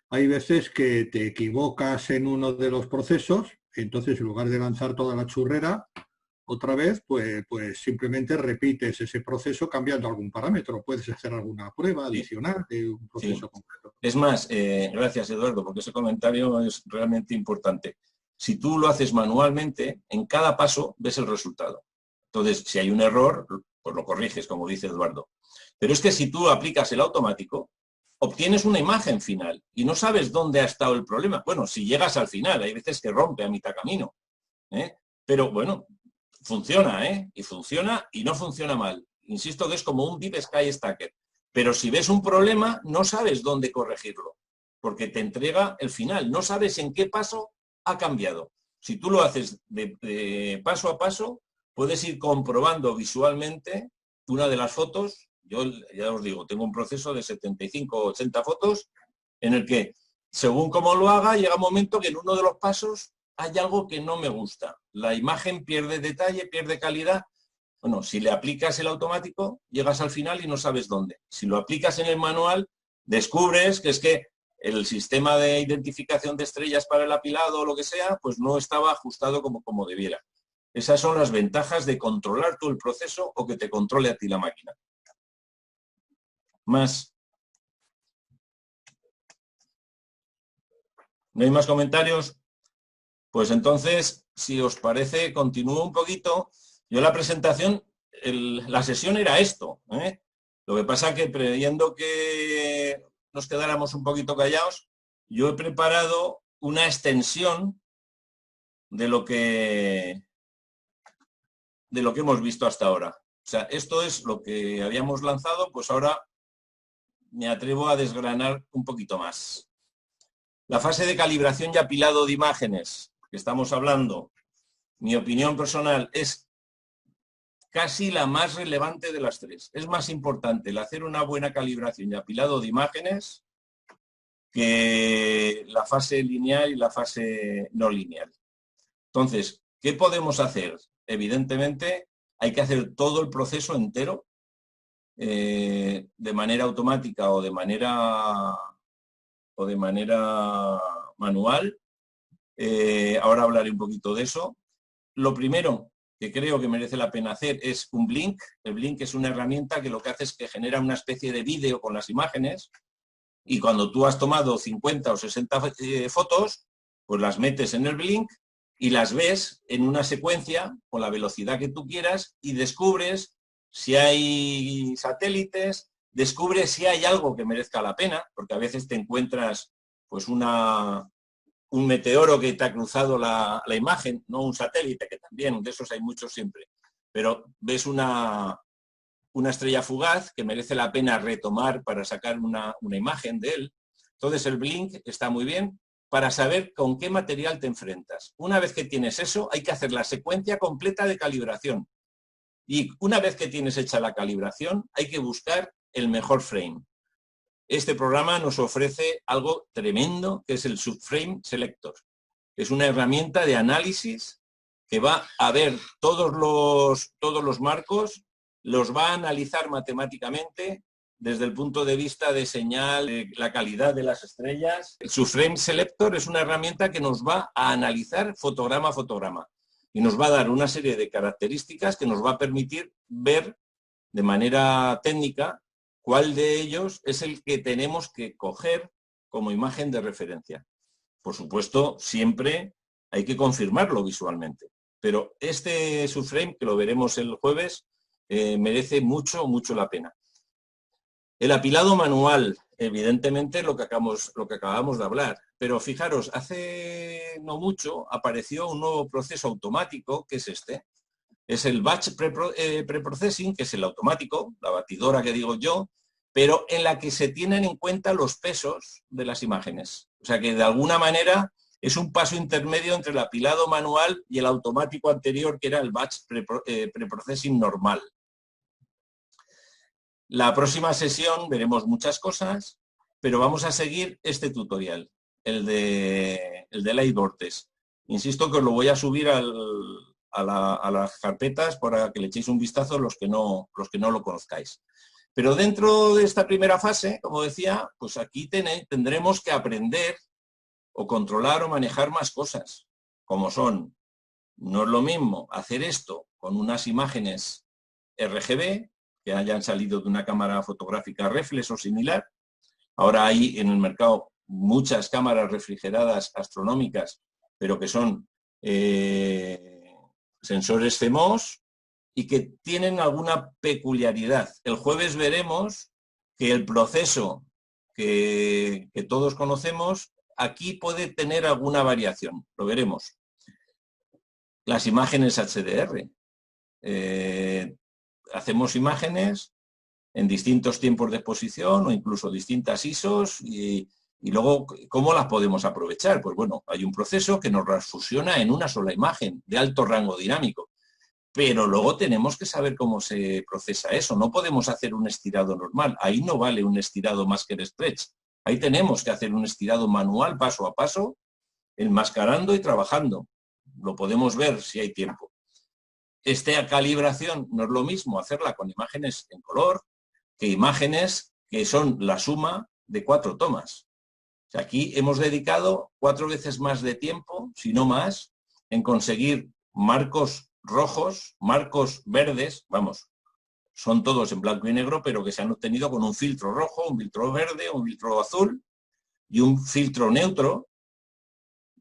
hay veces que te equivocas en uno de los procesos, entonces en lugar de lanzar toda la churrera, otra vez, pues simplemente repites ese proceso cambiando algún parámetro. Puedes hacer alguna prueba adicional de un proceso completo. Es más, gracias Eduardo, porque ese comentario es realmente importante. Si tú lo haces manualmente, en cada paso ves el resultado. Entonces, si hay un error, pues lo corriges, como dice Eduardo. Pero es que si tú aplicas el automático, obtienes una imagen final y no sabes dónde ha estado el problema. Bueno, si llegas al final, hay veces que rompe a mitad camino. Pero bueno, funciona, y funciona y no funciona mal. Insisto que es como un Deep Sky Stacker. Pero si ves un problema, no sabes dónde corregirlo. porque te entrega el final. No sabes en qué paso ha cambiado. Si tú lo haces de paso a paso, puedes ir comprobando visualmente una de las fotos. Yo ya os digo, tengo un proceso de 75 o 80 fotos en el que, según cómo lo haga, llega un momento que en uno de los pasos hay algo que no me gusta. La imagen pierde detalle, pierde calidad. Bueno, si le aplicas el automático, llegas al final y no sabes dónde. Si lo aplicas en el manual, descubres que es que el sistema de identificación de estrellas para el apilado o lo que sea, pues no estaba ajustado como debiera. Esas son las ventajas de controlar tú el proceso o que te controle a ti la máquina. Más. ¿No hay más comentarios? Pues entonces, si os parece, continúo un poquito. Yo la presentación, la sesión era esto, ¿eh? Lo que pasa que previendo que nos quedáramos un poquito callados, yo he preparado una extensión de lo que hemos visto hasta ahora. O sea, esto es lo que habíamos lanzado, pues ahora me atrevo a desgranar un poquito más. La fase de calibración y apilado de imágenes que estamos hablando, mi opinión personal, es casi la más relevante de las tres. Es más importante el hacer una buena calibración y apilado de imágenes que la fase lineal y la fase no lineal. Entonces, ¿qué podemos hacer? Evidentemente, hay que hacer todo el proceso entero de manera automática o de manera manual. Ahora hablaré un poquito de eso. Lo primero que creo que merece la pena hacer es un blink. El blink es una herramienta que lo que hace es que genera una especie de vídeo con las imágenes, y cuando tú has tomado 50 o 60 fotos, pues las metes en el blink y las ves en una secuencia con la velocidad que tú quieras y descubres si hay satélites, descubres si hay algo que merezca la pena, porque a veces te encuentras pues un meteoro que te ha cruzado la imagen, no un satélite, que también, de esos hay muchos siempre, pero ves una estrella fugaz que merece la pena retomar para sacar una imagen de él. Entonces el blink está muy bien para saber con qué material te enfrentas. Una vez que tienes eso, hay que hacer la secuencia completa de calibración. Y una vez que tienes hecha la calibración, hay que buscar el mejor frame. Este programa nos ofrece algo tremendo, que es el Subframe Selector. Es una herramienta de análisis que va a ver todos los marcos, los va a analizar matemáticamente desde el punto de vista de señal, de la calidad de las estrellas. El Subframe Selector es una herramienta que nos va a analizar fotograma a fotograma y nos va a dar una serie de características que nos va a permitir ver de manera técnica cuál de ellos es el que tenemos que coger como imagen de referencia. Por supuesto, siempre hay que confirmarlo visualmente, pero este subframe, que lo veremos el jueves, merece mucho la pena. El apilado manual, evidentemente lo que acabamos de hablar, pero fijaros, hace no mucho apareció un nuevo proceso automático, que es este. Es el batch preprocessing, que es el automático, la batidora que digo yo, pero en la que se tienen en cuenta los pesos de las imágenes. O sea que de alguna manera es un paso intermedio entre el apilado manual y el automático anterior, que era el batch preprocessing normal. La próxima sesión veremos muchas cosas, pero vamos a seguir este tutorial, el de Light Vortex. Insisto que os lo voy a subir a las carpetas para que le echéis un vistazo los que no lo conozcáis. Pero dentro de esta primera fase, como decía, pues aquí tendremos que aprender o controlar o manejar más cosas, como son, no es lo mismo hacer esto con unas imágenes RGB que hayan salido de una cámara fotográfica reflex o similar. Ahora hay en el mercado muchas cámaras refrigeradas astronómicas, pero que son sensores CMOS y que tienen alguna peculiaridad. El jueves veremos que el proceso que todos conocemos aquí puede tener alguna variación, lo veremos. Las imágenes HDR. Hacemos imágenes en distintos tiempos de exposición o incluso distintas ISOs y Y luego, ¿cómo las podemos aprovechar? Pues bueno, hay un proceso que nos las fusiona en una sola imagen de alto rango dinámico. Pero luego tenemos que saber cómo se procesa eso. No podemos hacer un estirado normal. Ahí no vale un estirado masker stretch. Ahí tenemos que hacer un estirado manual, paso a paso, enmascarando y trabajando. Lo podemos ver si hay tiempo. Esta calibración no es lo mismo hacerla con imágenes en color que imágenes que son la suma de 4 tomas. O sea, aquí hemos dedicado 4 veces más de tiempo, si no más, en conseguir marcos rojos, marcos verdes, vamos, son todos en blanco y negro, pero que se han obtenido con un filtro rojo, un filtro verde, un filtro azul y un filtro neutro.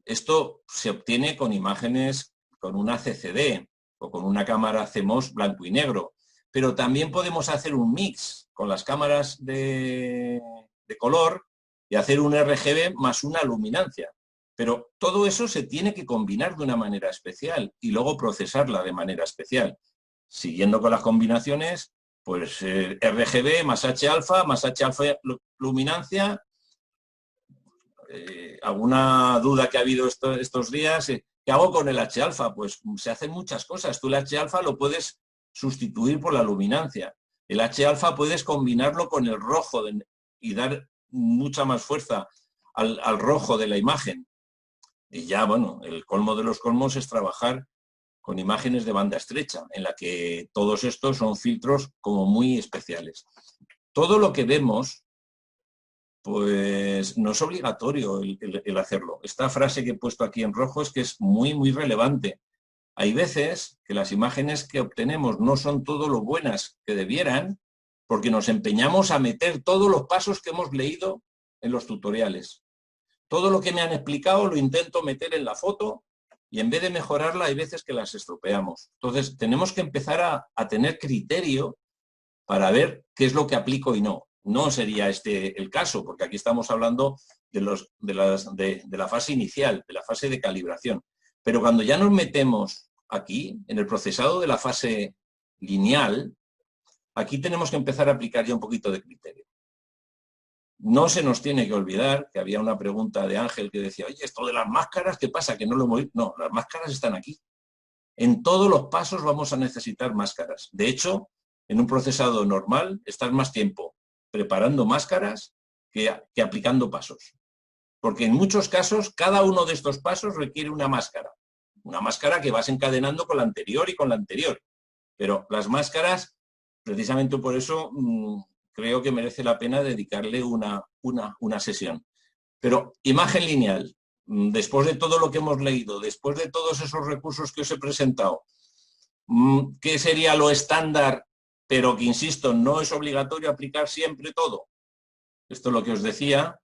Esto se obtiene con imágenes con una CCD o con una cámara CMOS blanco y negro, pero también podemos hacer un mix con las cámaras de color y hacer un RGB más una luminancia. Pero todo eso se tiene que combinar de una manera especial y luego procesarla de manera especial. Siguiendo con las combinaciones, pues RGB más H-alfa luminancia. ¿Alguna duda que ha habido estos días? ¿Qué hago con el H-alfa? Pues se hacen muchas cosas. Tú el H-alfa lo puedes sustituir por la luminancia. El H-alfa puedes combinarlo con el rojo y dar mucha más fuerza al rojo de la imagen. Y ya, bueno, el colmo de los colmos es trabajar con imágenes de banda estrecha, en la que todos estos son filtros como muy especiales. Todo lo que vemos, pues no es obligatorio el hacerlo. Esta frase que he puesto aquí en rojo es que es muy, muy relevante. Hay veces que las imágenes que obtenemos no son todo lo buenas que debieran, porque nos empeñamos a meter todos los pasos que hemos leído en los tutoriales. Todo lo que me han explicado lo intento meter en la foto y en vez de mejorarla hay veces que las estropeamos. Entonces tenemos que empezar a tener criterio para ver qué es lo que aplico y no. No sería este el caso, porque aquí estamos hablando de la fase inicial, de la fase de calibración. Pero cuando ya nos metemos aquí, en el procesado de la fase lineal, aquí tenemos que empezar a aplicar ya un poquito de criterio. No se nos tiene que olvidar que había una pregunta de Ángel que decía, oye, esto de las máscaras, ¿qué pasa? ¿Que no lo hemos visto? No, las máscaras están aquí. En todos los pasos vamos a necesitar máscaras. De hecho, en un procesado normal, estás más tiempo preparando máscaras que aplicando pasos. Porque en muchos casos, cada uno de estos pasos requiere una máscara. Una máscara que vas encadenando con la anterior y con la anterior. Pero las máscaras, precisamente por eso, creo que merece la pena dedicarle una sesión. Pero imagen lineal, después de todo lo que hemos leído, después de todos esos recursos que os he presentado, ¿qué sería lo estándar? Pero que, insisto, no es obligatorio aplicar siempre todo. Esto es lo que os decía,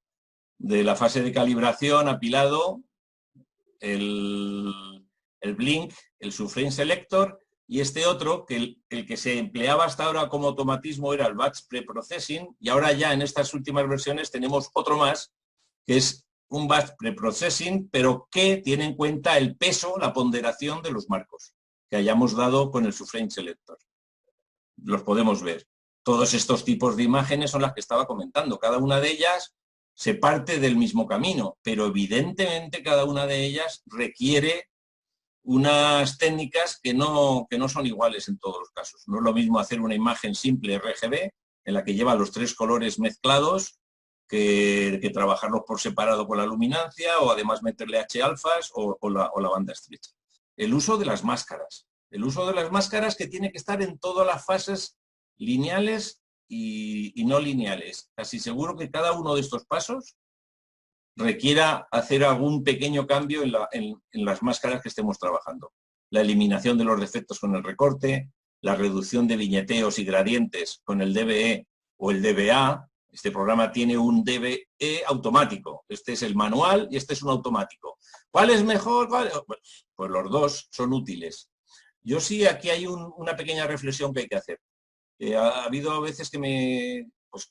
de la fase de calibración, apilado, el blink, el subframe selector, y este otro, que el que se empleaba hasta ahora como automatismo era el batch preprocessing, y ahora ya en estas últimas versiones tenemos otro más, que es un batch preprocessing, pero que tiene en cuenta el peso, la ponderación de los marcos que hayamos dado con el subframe selector. Los podemos ver. Todos estos tipos de imágenes son las que estaba comentando. Cada una de ellas se parte del mismo camino, pero evidentemente cada una de ellas requiere unas técnicas que no son iguales en todos los casos. No es lo mismo hacer una imagen simple RGB, en la que lleva los 3 colores mezclados, que trabajarlos por separado con la luminancia, o además meterle H-alfas o la banda estrecha. El uso de las máscaras. El uso de las máscaras que tiene que estar en todas las fases lineales y no lineales. Casi seguro que cada uno de estos pasos requiera hacer algún pequeño cambio en las máscaras que estemos trabajando. La eliminación de los defectos con el recorte, la reducción de viñeteos y gradientes con el DBE o el DBA. Este programa tiene un DBE automático. Este es el manual y este es un automático. ¿Cuál es mejor? Pues los dos son útiles. Yo sí, aquí hay una pequeña reflexión que hay que hacer. Ha habido veces que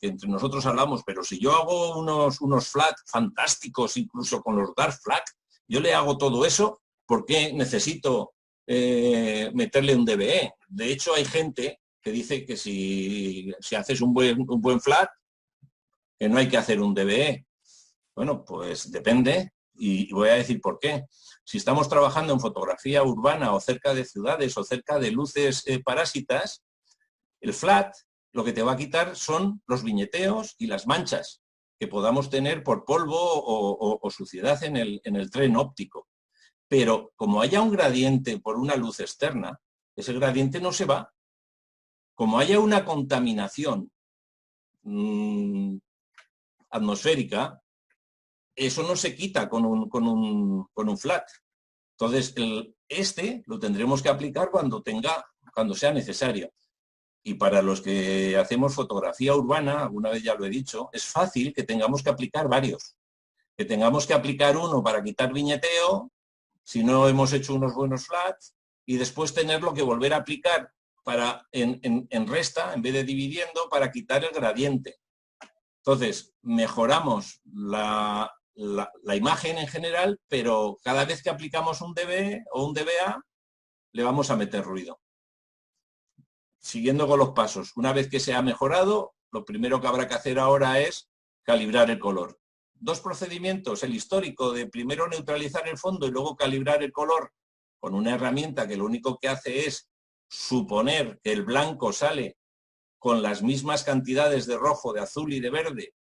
entre nosotros hablamos, pero si yo hago unos flat fantásticos, incluso con los dark flat, yo le hago todo eso, ¿por qué necesito meterle un DBE? De hecho, hay gente que dice que si haces un buen flat, que no hay que hacer un DBE. Bueno, pues depende y voy a decir por qué. Si estamos trabajando en fotografía urbana o cerca de ciudades o cerca de luces parásitas, el flat lo que te va a quitar son los viñeteos y las manchas que podamos tener por polvo o suciedad en el tren óptico. Pero como haya un gradiente por una luz externa, ese gradiente no se va. Como haya una contaminación atmosférica, eso no se quita con un flat. Entonces, este lo tendremos que aplicar cuando sea necesario. Y para los que hacemos fotografía urbana, alguna vez ya lo he dicho, es fácil que tengamos que aplicar varios. Que tengamos que aplicar uno para quitar viñeteo, si no hemos hecho unos buenos flats, y después tenerlo que volver a aplicar en resta, en vez de dividiendo, para quitar el gradiente. Entonces, mejoramos la imagen en general, pero cada vez que aplicamos un DB o un DBA, le vamos a meter ruido. Siguiendo con los pasos, una vez que se ha mejorado, lo primero que habrá que hacer ahora es calibrar el color. Dos procedimientos, el histórico de primero neutralizar el fondo y luego calibrar el color con una herramienta que lo único que hace es suponer que el blanco sale con las mismas cantidades de rojo, de azul y de verde,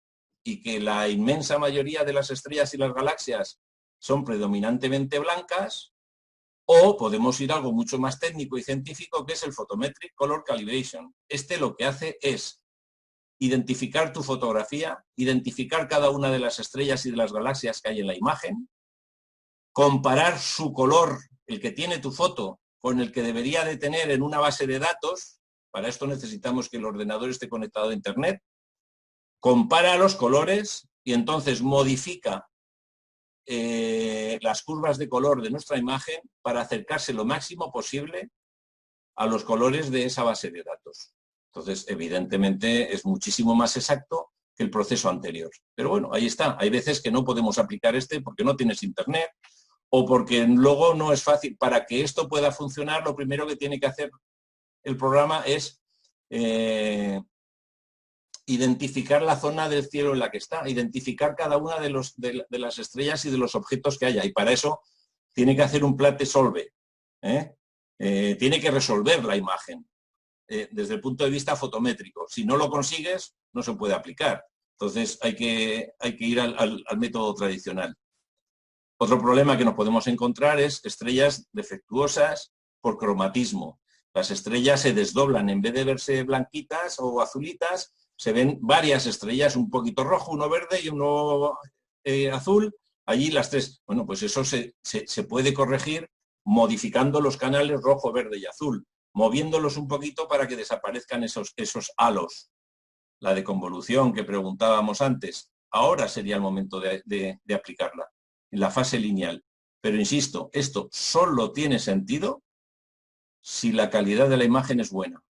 y que la inmensa mayoría de las estrellas y las galaxias son predominantemente blancas, o podemos ir a algo mucho más técnico y científico, que es el Photometric Color Calibration. Este lo que hace es identificar tu fotografía, identificar cada una de las estrellas y de las galaxias que hay en la imagen, comparar su color, el que tiene tu foto, con el que debería de tener en una base de datos. Para esto necesitamos que el ordenador esté conectado a Internet. Compara los colores y entonces modifica las curvas de color de nuestra imagen para acercarse lo máximo posible a los colores de esa base de datos. Entonces, evidentemente, es muchísimo más exacto que el proceso anterior. Pero bueno, ahí está. Hay veces que no podemos aplicar porque no tienes Internet o porque luego no es fácil. Para que esto pueda funcionar, lo primero que tiene que hacer el programa es identificar la zona del cielo en la que está, identificar cada una de las estrellas y de los objetos que haya. Y para eso tiene que hacer un plate solve. Tiene que resolver la imagen desde el punto de vista fotométrico. Si no lo consigues, no se puede aplicar. Entonces hay que ir al método tradicional. Otro problema que nos podemos encontrar es estrellas defectuosas por cromatismo. Las estrellas se desdoblan, en vez de verse blanquitas o azulitas, se ven varias estrellas, un poquito rojo, uno verde y uno azul, allí las tres. Bueno, pues eso se puede corregir modificando los canales rojo, verde y azul, moviéndolos un poquito para que desaparezcan esos halos. La deconvolución que preguntábamos antes, ahora sería el momento de aplicarla, en la fase lineal. Pero insisto, esto solo tiene sentido si la calidad de la imagen es buena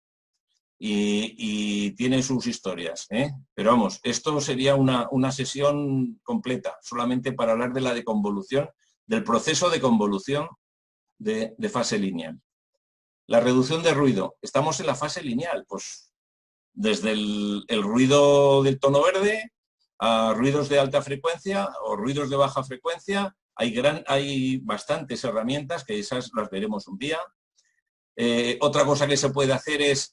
y tiene sus historias. Pero vamos, esto sería una sesión completa, solamente para hablar de la deconvolución, del proceso de convolución de fase lineal. La reducción de ruido. Estamos en la fase lineal, pues desde el ruido del tono verde a ruidos de alta frecuencia o ruidos de baja frecuencia. Hay bastantes herramientas, que esas las veremos un día. Otra cosa que se puede hacer es,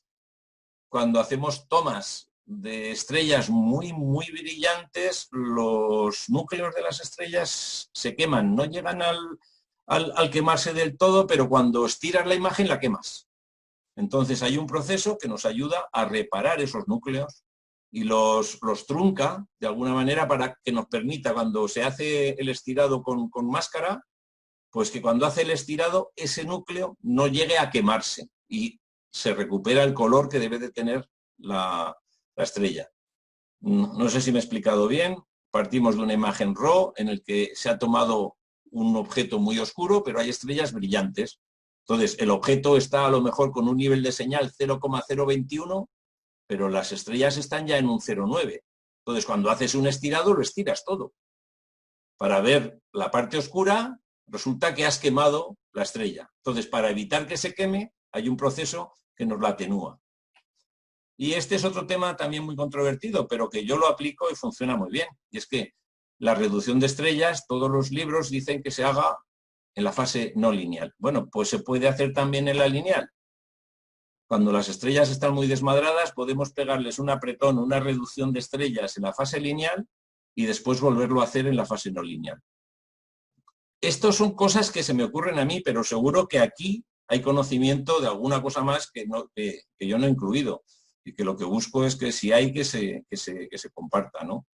cuando hacemos tomas de estrellas muy, muy brillantes, los núcleos de las estrellas se queman, no llegan al quemarse del todo, pero cuando estiras la imagen la quemas. Entonces hay un proceso que nos ayuda a reparar esos núcleos y los trunca de alguna manera para que nos permita, cuando se hace el estirado con máscara, pues que cuando hace el estirado ese núcleo no llegue a quemarse y se recupera el color que debe de tener la estrella. No sé si me he explicado bien. Partimos de una imagen RAW en el que se ha tomado un objeto muy oscuro, pero hay estrellas brillantes. Entonces, el objeto está a lo mejor con un nivel de señal 0,021, pero las estrellas están ya en un 0,9. Entonces, cuando haces un estirado, lo estiras todo. Para ver la parte oscura, resulta que has quemado la estrella. Entonces, para evitar que se queme, hay un proceso que nos la atenúa. Y este es otro tema también muy controvertido, pero que yo lo aplico y funciona muy bien. Y es que la reducción de estrellas, todos los libros dicen que se haga en la fase no lineal. Bueno, pues se puede hacer también en la lineal. Cuando las estrellas están muy desmadradas, podemos pegarles un apretón, una reducción de estrellas en la fase lineal y después volverlo a hacer en la fase no lineal. Estas son cosas que se me ocurren a mí, pero seguro que aquí hay conocimiento de alguna cosa más que yo no he incluido y que lo que busco es que si hay que se comparta, ¿no?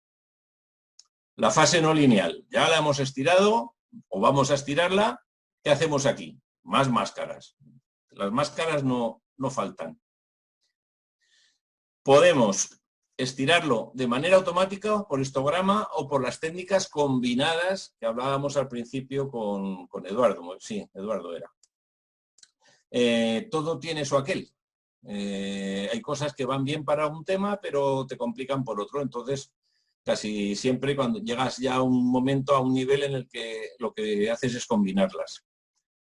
La fase no lineal, ya la hemos estirado o vamos a estirarla. ¿Qué hacemos aquí? Más máscaras. Las máscaras no faltan. Podemos estirarlo de manera automática por histograma o por las técnicas combinadas que hablábamos al principio con Eduardo. Sí, Eduardo era. Todo tiene su aquel. Hay cosas que van bien para un tema, pero te complican por otro. Entonces, casi siempre cuando llegas ya a un momento, a un nivel en el que lo que haces es combinarlas.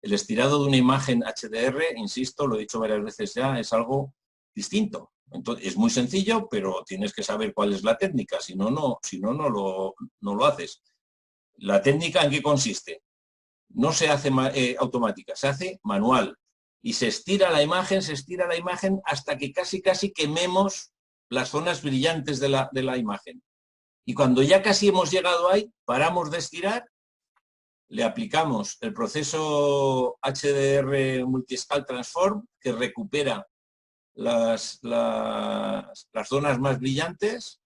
El estirado de una imagen HDR, insisto, lo he dicho varias veces ya, es algo distinto. Entonces, es muy sencillo, pero tienes que saber cuál es la técnica, si no lo haces. ¿La técnica en qué consiste? No se hace automática, se hace manual. Y se estira la imagen hasta que casi quememos las zonas brillantes de la imagen. Y cuando ya casi hemos llegado ahí, paramos de estirar, le aplicamos el proceso HDR Multiscale Transform, que recupera las zonas más brillantes.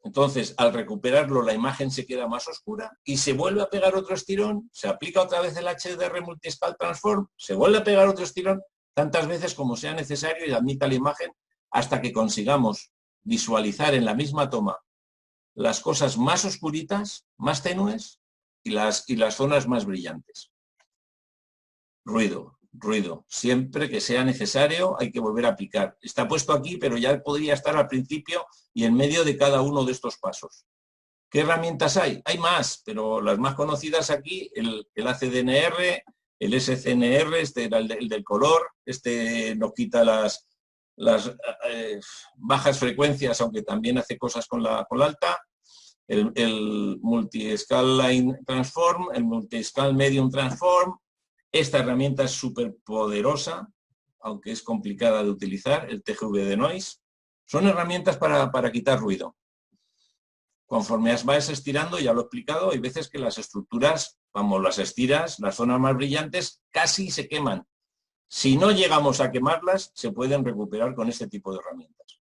Entonces, al recuperarlo, la imagen se queda más oscura y se vuelve a pegar otro estirón, se aplica otra vez el HDR Multiscale Transform, se vuelve a pegar otro estirón, tantas veces como sea necesario y admita la imagen, hasta que consigamos visualizar en la misma toma las cosas más oscuritas, más tenues y las zonas más brillantes. Ruido. Siempre que sea necesario hay que volver a aplicar. Está puesto aquí, pero ya podría estar al principio y en medio de cada uno de estos pasos. ¿Qué herramientas hay? Hay más, pero las más conocidas aquí, el ACDNR, el SCNR, este era el del color, este nos quita las bajas frecuencias, aunque también hace cosas con la alta, el Multiscale Line Transform, el Multiscale Medium Transform. Esta herramienta es súper poderosa, aunque es complicada de utilizar, el TGV de Noise. Son herramientas para quitar ruido. Conforme vas estirando, ya lo he explicado, hay veces que las estructuras, cuando las estiras, las zonas más brillantes casi se queman. Si no llegamos a quemarlas, se pueden recuperar con este tipo de herramientas.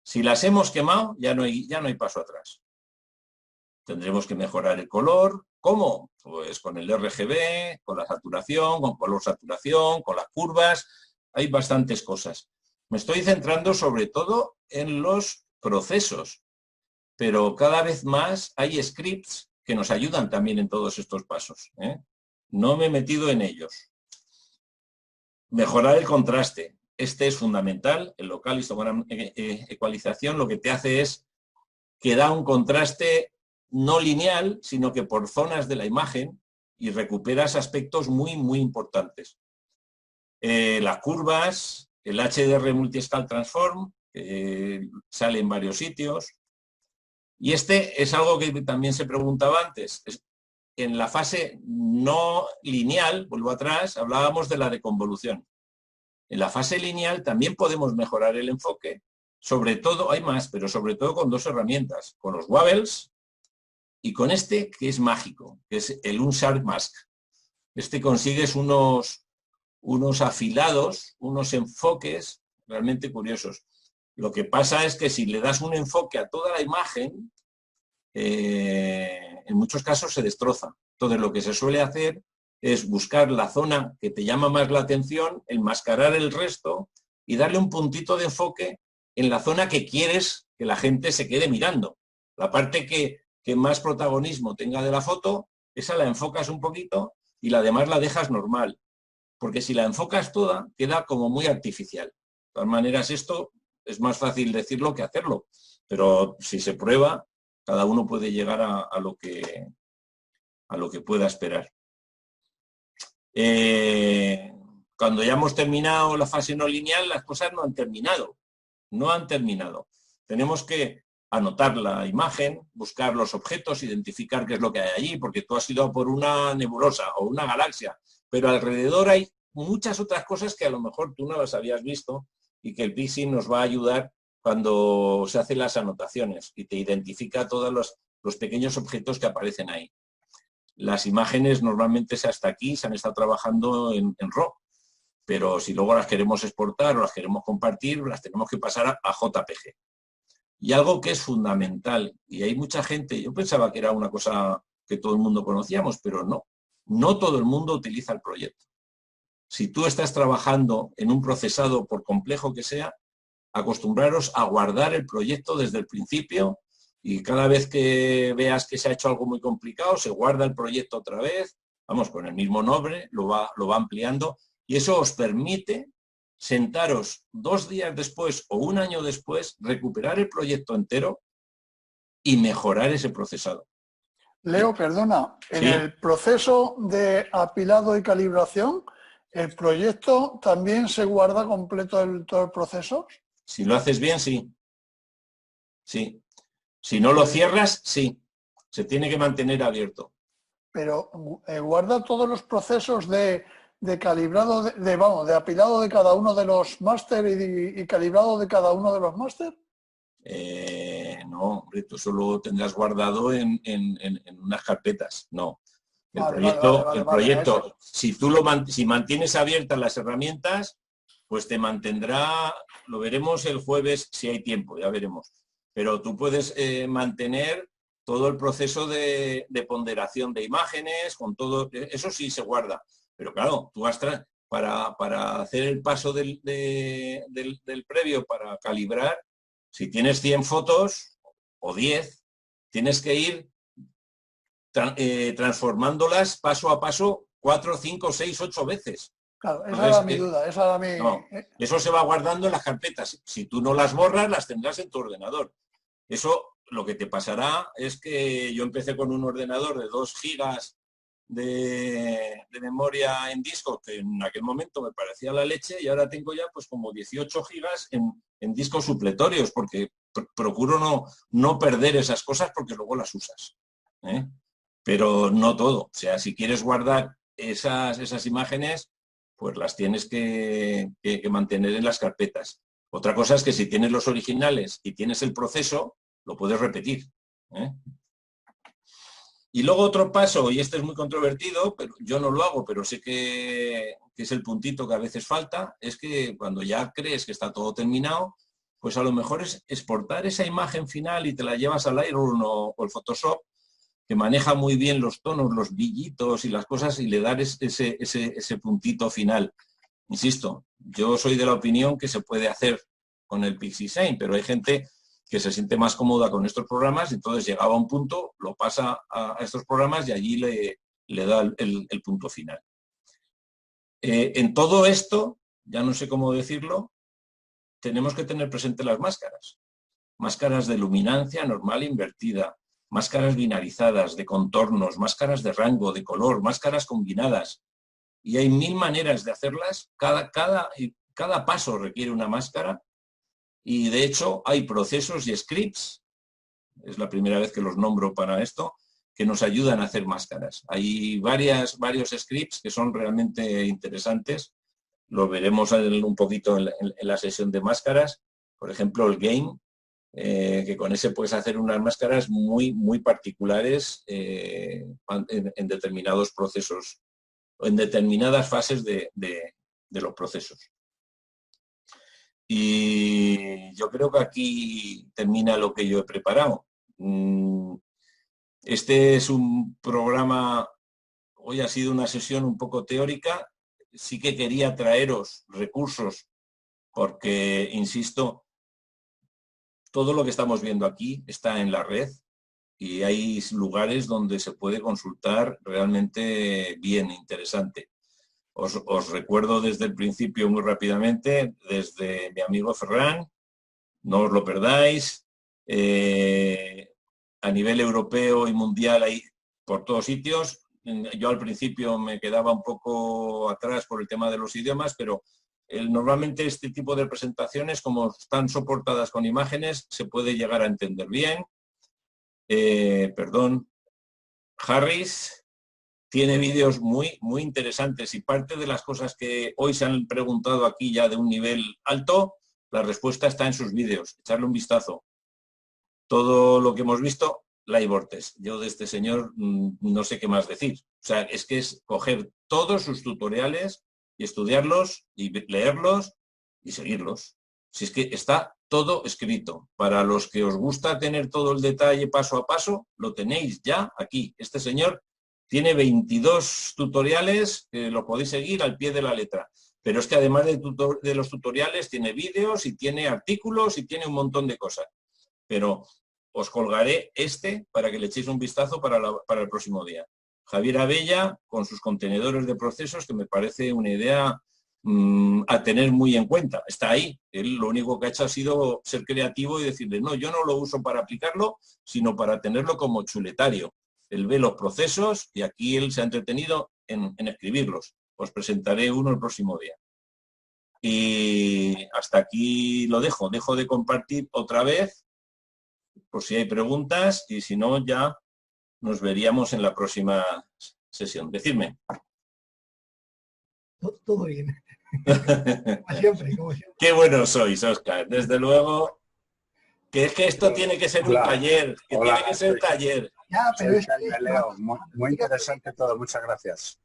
Si las hemos quemado, ya no hay paso atrás. Tendremos que mejorar el color. ¿Cómo? Pues con el RGB, con la saturación, con color saturación, con las curvas. Hay bastantes cosas. Me estoy centrando sobre todo en los procesos, pero cada vez más hay scripts que nos ayudan también en todos estos pasos. No me he metido en ellos. Mejorar el contraste. Este es fundamental. El local histogram ecualización lo que te hace es que da un contraste no lineal, sino que por zonas de la imagen y recuperas aspectos muy importantes. Las curvas, el HDR Multiscale Transform, sale en varios sitios. Y este es algo que también se preguntaba antes. En la fase no lineal, vuelvo atrás, hablábamos de la deconvolución. En la fase lineal también podemos mejorar el enfoque. Sobre todo, hay más, pero sobre todo con dos herramientas, con los wobbles y con este que es mágico, que es el Unsharp Mask. Este consigues unos afilados, unos enfoques realmente curiosos. Lo que pasa es que si le das un enfoque a toda la imagen, en muchos casos se destroza. Entonces lo que se suele hacer es buscar la zona que te llama más la atención, enmascarar el resto y darle un puntito de enfoque en la zona que quieres que la gente se quede mirando. La parte que más protagonismo tenga de la foto, esa la enfocas un poquito y la demás la dejas normal. Porque si la enfocas toda, queda como muy artificial. De todas maneras, esto es más fácil decirlo que hacerlo. Pero si se prueba, cada uno puede llegar a lo que pueda esperar. Cuando ya hemos terminado la fase no lineal, las cosas no han terminado. No han terminado. Tenemos que anotar la imagen, buscar los objetos, identificar qué es lo que hay allí, porque tú has ido por una nebulosa o una galaxia, pero alrededor hay muchas otras cosas que a lo mejor tú no las habías visto y que el Pixie nos va a ayudar cuando se hacen las anotaciones y te identifica todos los pequeños objetos que aparecen ahí. Las imágenes normalmente hasta aquí se han estado trabajando en RAW, pero si luego las queremos exportar o las queremos compartir, las tenemos que pasar a JPG. Y algo que es fundamental, y hay mucha gente, yo pensaba que era una cosa que todo el mundo conocíamos, pero no todo el mundo utiliza el proyecto. Si tú estás trabajando en un procesado, por complejo que sea, acostumbraros a guardar el proyecto desde el principio y cada vez que veas que se ha hecho algo muy complicado, se guarda el proyecto otra vez, vamos, con el mismo nombre, lo va ampliando, y eso os permite sentaros 2 días después o 1 año después, recuperar el proyecto entero y mejorar ese procesado. Leo, perdona, en ¿Sí? el proceso de apilado y calibración, ¿el proyecto también se guarda completo todo el proceso? Si lo haces bien, sí. Sí. Si no lo cierras, sí. Se tiene que mantener abierto. Pero guarda todos los procesos de calibrado, de apilado de cada uno de los máster y calibrado de cada uno de los máster. No, tú solo tendrás guardado en unas carpetas. No. El proyecto, si tú si mantienes abiertas las herramientas, pues te mantendrá, lo veremos el jueves si hay tiempo, ya veremos. Pero tú puedes mantener todo el proceso de ponderación de imágenes, con todo, eso sí se guarda. Pero claro, tú para hacer el paso del previo, para calibrar, si tienes 100 fotos o 10, tienes que ir transformándolas paso a paso 4, 5, 6, 8 veces. Claro, esa era mi duda, esa era mi... No, eso se va guardando en las carpetas. Si tú no las borras, las tendrás en tu ordenador. Eso lo que te pasará es que yo empecé con un ordenador de 2 gigas de memoria en disco, que en aquel momento me parecía la leche, y ahora tengo ya pues como 18 gigas en discos supletorios, porque procuro no perder esas cosas porque luego las usas. Pero no todo. O sea, si quieres guardar esas imágenes, pues las tienes que mantener en las carpetas. Otra cosa es que si tienes los originales y tienes el proceso, lo puedes repetir. Y luego otro paso, y este es muy controvertido, pero yo no lo hago, pero sé que es el puntito que a veces falta, es que cuando ya crees que está todo terminado, pues a lo mejor es exportar esa imagen final y te la llevas al Lightroom o el Photoshop, que maneja muy bien los tonos, los brillitos y las cosas, y le dar ese puntito final. Insisto, yo soy de la opinión que se puede hacer con el PixieSign, pero hay gente que se siente más cómoda con estos programas, y entonces llegaba a un punto, lo pasa a estos programas y allí le da el punto final. En todo esto, ya no sé cómo decirlo, tenemos que tener presente las máscaras. Máscaras de luminancia normal invertida, máscaras binarizadas, de contornos, máscaras de rango, de color, máscaras combinadas. Y hay 1000 maneras de hacerlas. Cada paso requiere una máscara. Y de hecho hay procesos y scripts, es la primera vez que los nombro para esto, que nos ayudan a hacer máscaras. Hay varios scripts que son realmente interesantes. Lo veremos un poquito en la sesión de máscaras. Por ejemplo, el Game, que con ese puedes hacer unas máscaras muy, muy particulares en determinados procesos, o en determinadas fases de los procesos. Y yo creo que aquí termina lo que yo he preparado. Este es un programa, hoy ha sido una sesión un poco teórica. Sí que quería traeros recursos porque, insisto, todo lo que estamos viendo aquí está en la red y hay lugares donde se puede consultar realmente bien, interesante. Os recuerdo desde el principio muy rápidamente, desde mi amigo Ferran, no os lo perdáis. A nivel europeo y mundial hay por todos sitios. Yo al principio me quedaba un poco atrás por el tema de los idiomas, pero Normalmente este tipo de presentaciones, como están soportadas con imágenes, se puede llegar a entender bien. Perdón. Harris tiene vídeos muy interesantes y parte de las cosas que hoy se han preguntado aquí ya de un nivel alto, la respuesta está en sus vídeos. Echarle un vistazo. Todo lo que hemos visto, LiveVortex. Yo de este señor no sé qué más decir. O sea, es que es coger todos sus tutoriales y estudiarlos y leerlos y seguirlos. Si es que está todo escrito. Para los que os gusta tener todo el detalle paso a paso, lo tenéis ya aquí. Este señor tiene 22 tutoriales que lo podéis seguir al pie de la letra. Pero es que además de los tutoriales tiene vídeos y tiene artículos y tiene un montón de cosas. Pero os colgaré este para que le echéis un vistazo para el próximo día. Javier Abella con sus contenedores de procesos, que me parece una idea a tener muy en cuenta. Está ahí. Él lo único que ha hecho ha sido ser creativo y decirle, no, yo no lo uso para aplicarlo, sino para tenerlo como chuletario. Él ve los procesos y aquí él se ha entretenido en escribirlos. Os presentaré uno el próximo día. Y hasta aquí lo dejo. Dejo de compartir otra vez, por si hay preguntas, y si no, ya nos veríamos en la próxima sesión. Decidme. Todo bien. Como siempre, como siempre. Qué bueno sois, Óscar. Desde luego, que es que esto tiene que ser un taller. Que Hola. tiene que ser un taller. Ya, pero es Leo, muy interesante todo. Muchas gracias.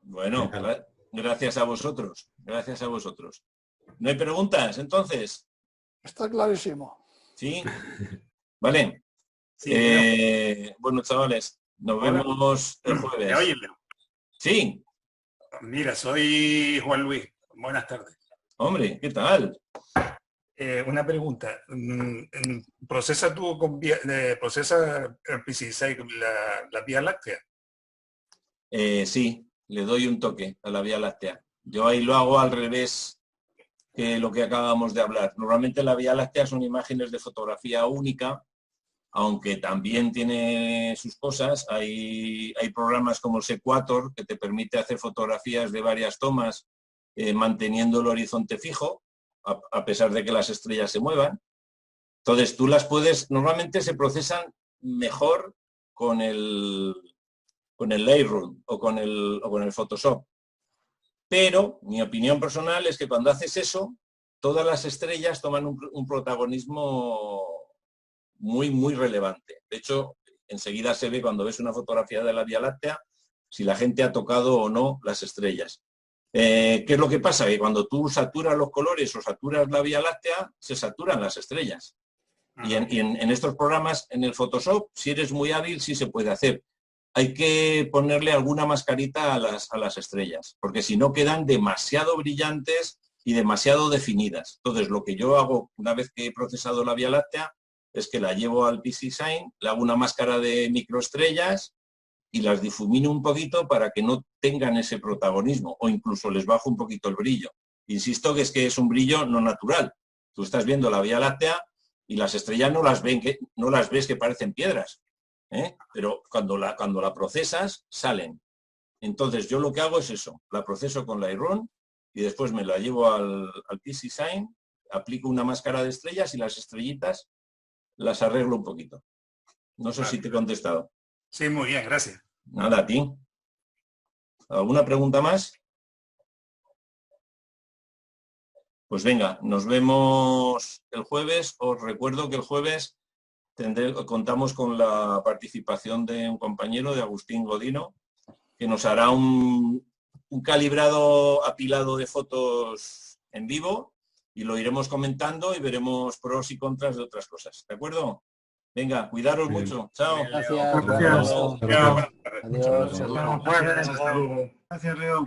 Bueno, gracias a vosotros. Gracias a vosotros. ¿No hay preguntas, entonces? Está clarísimo. ¿Sí? Vale. Sí, bueno, chavales, nos Hola. vemos el jueves. ¿Me oyen, Leo? Sí. Mira, soy Juan Luis. Buenas tardes. Hombre, ¿qué tal? Una pregunta. ¿Procesa tú procesa el PC6 la Vía Láctea? Sí, le doy un toque a la Vía Láctea. Yo ahí lo hago al revés que lo que acabamos de hablar. Normalmente la Vía Láctea son imágenes de fotografía única, aunque también tiene sus cosas. Hay programas como el Sequator que te permite hacer fotografías de varias tomas manteniendo el horizonte fijo, a pesar de que las estrellas se muevan. Entonces tú las puedes, normalmente se procesan mejor con el Lightroom o con el Photoshop. Pero mi opinión personal es que cuando haces eso, todas las estrellas toman un protagonismo muy relevante. De hecho, enseguida se ve cuando ves una fotografía de la Vía Láctea si la gente ha tocado o no las estrellas. ¿Qué es lo que pasa? Que cuando tú saturas los colores o saturas la Vía Láctea, se saturan las estrellas. Y en estos programas, en el Photoshop, si eres muy hábil, sí se puede hacer. Hay que ponerle alguna mascarita a las estrellas, porque si no quedan demasiado brillantes y demasiado definidas. Entonces, lo que yo hago una vez que he procesado la Vía Láctea es que la llevo al PC Sign, le hago una máscara de microestrellas y las difumino un poquito para que no tengan ese protagonismo, o incluso les bajo un poquito el brillo. Insisto que es un brillo no natural. Tú estás viendo la Vía Láctea y las estrellas no las ves que parecen piedras, pero cuando la procesas, salen. Entonces yo lo que hago es eso, la proceso con Lightroom y después me la llevo al PC Sign, aplico una máscara de estrellas y las estrellitas las arreglo un poquito. No sé si te he contestado. Sí, muy bien, gracias. Nada, a ti. ¿Alguna pregunta más? Pues venga, nos vemos el jueves. Os recuerdo que el jueves contamos con la participación de un compañero, de Agustín Godino, que nos hará un calibrado apilado de fotos en vivo y lo iremos comentando y veremos pros y contras de otras cosas. ¿De acuerdo? Venga, cuidaros mucho. Chao. Gracias. Chao. Adiós. Adiós. Gracias, Leo.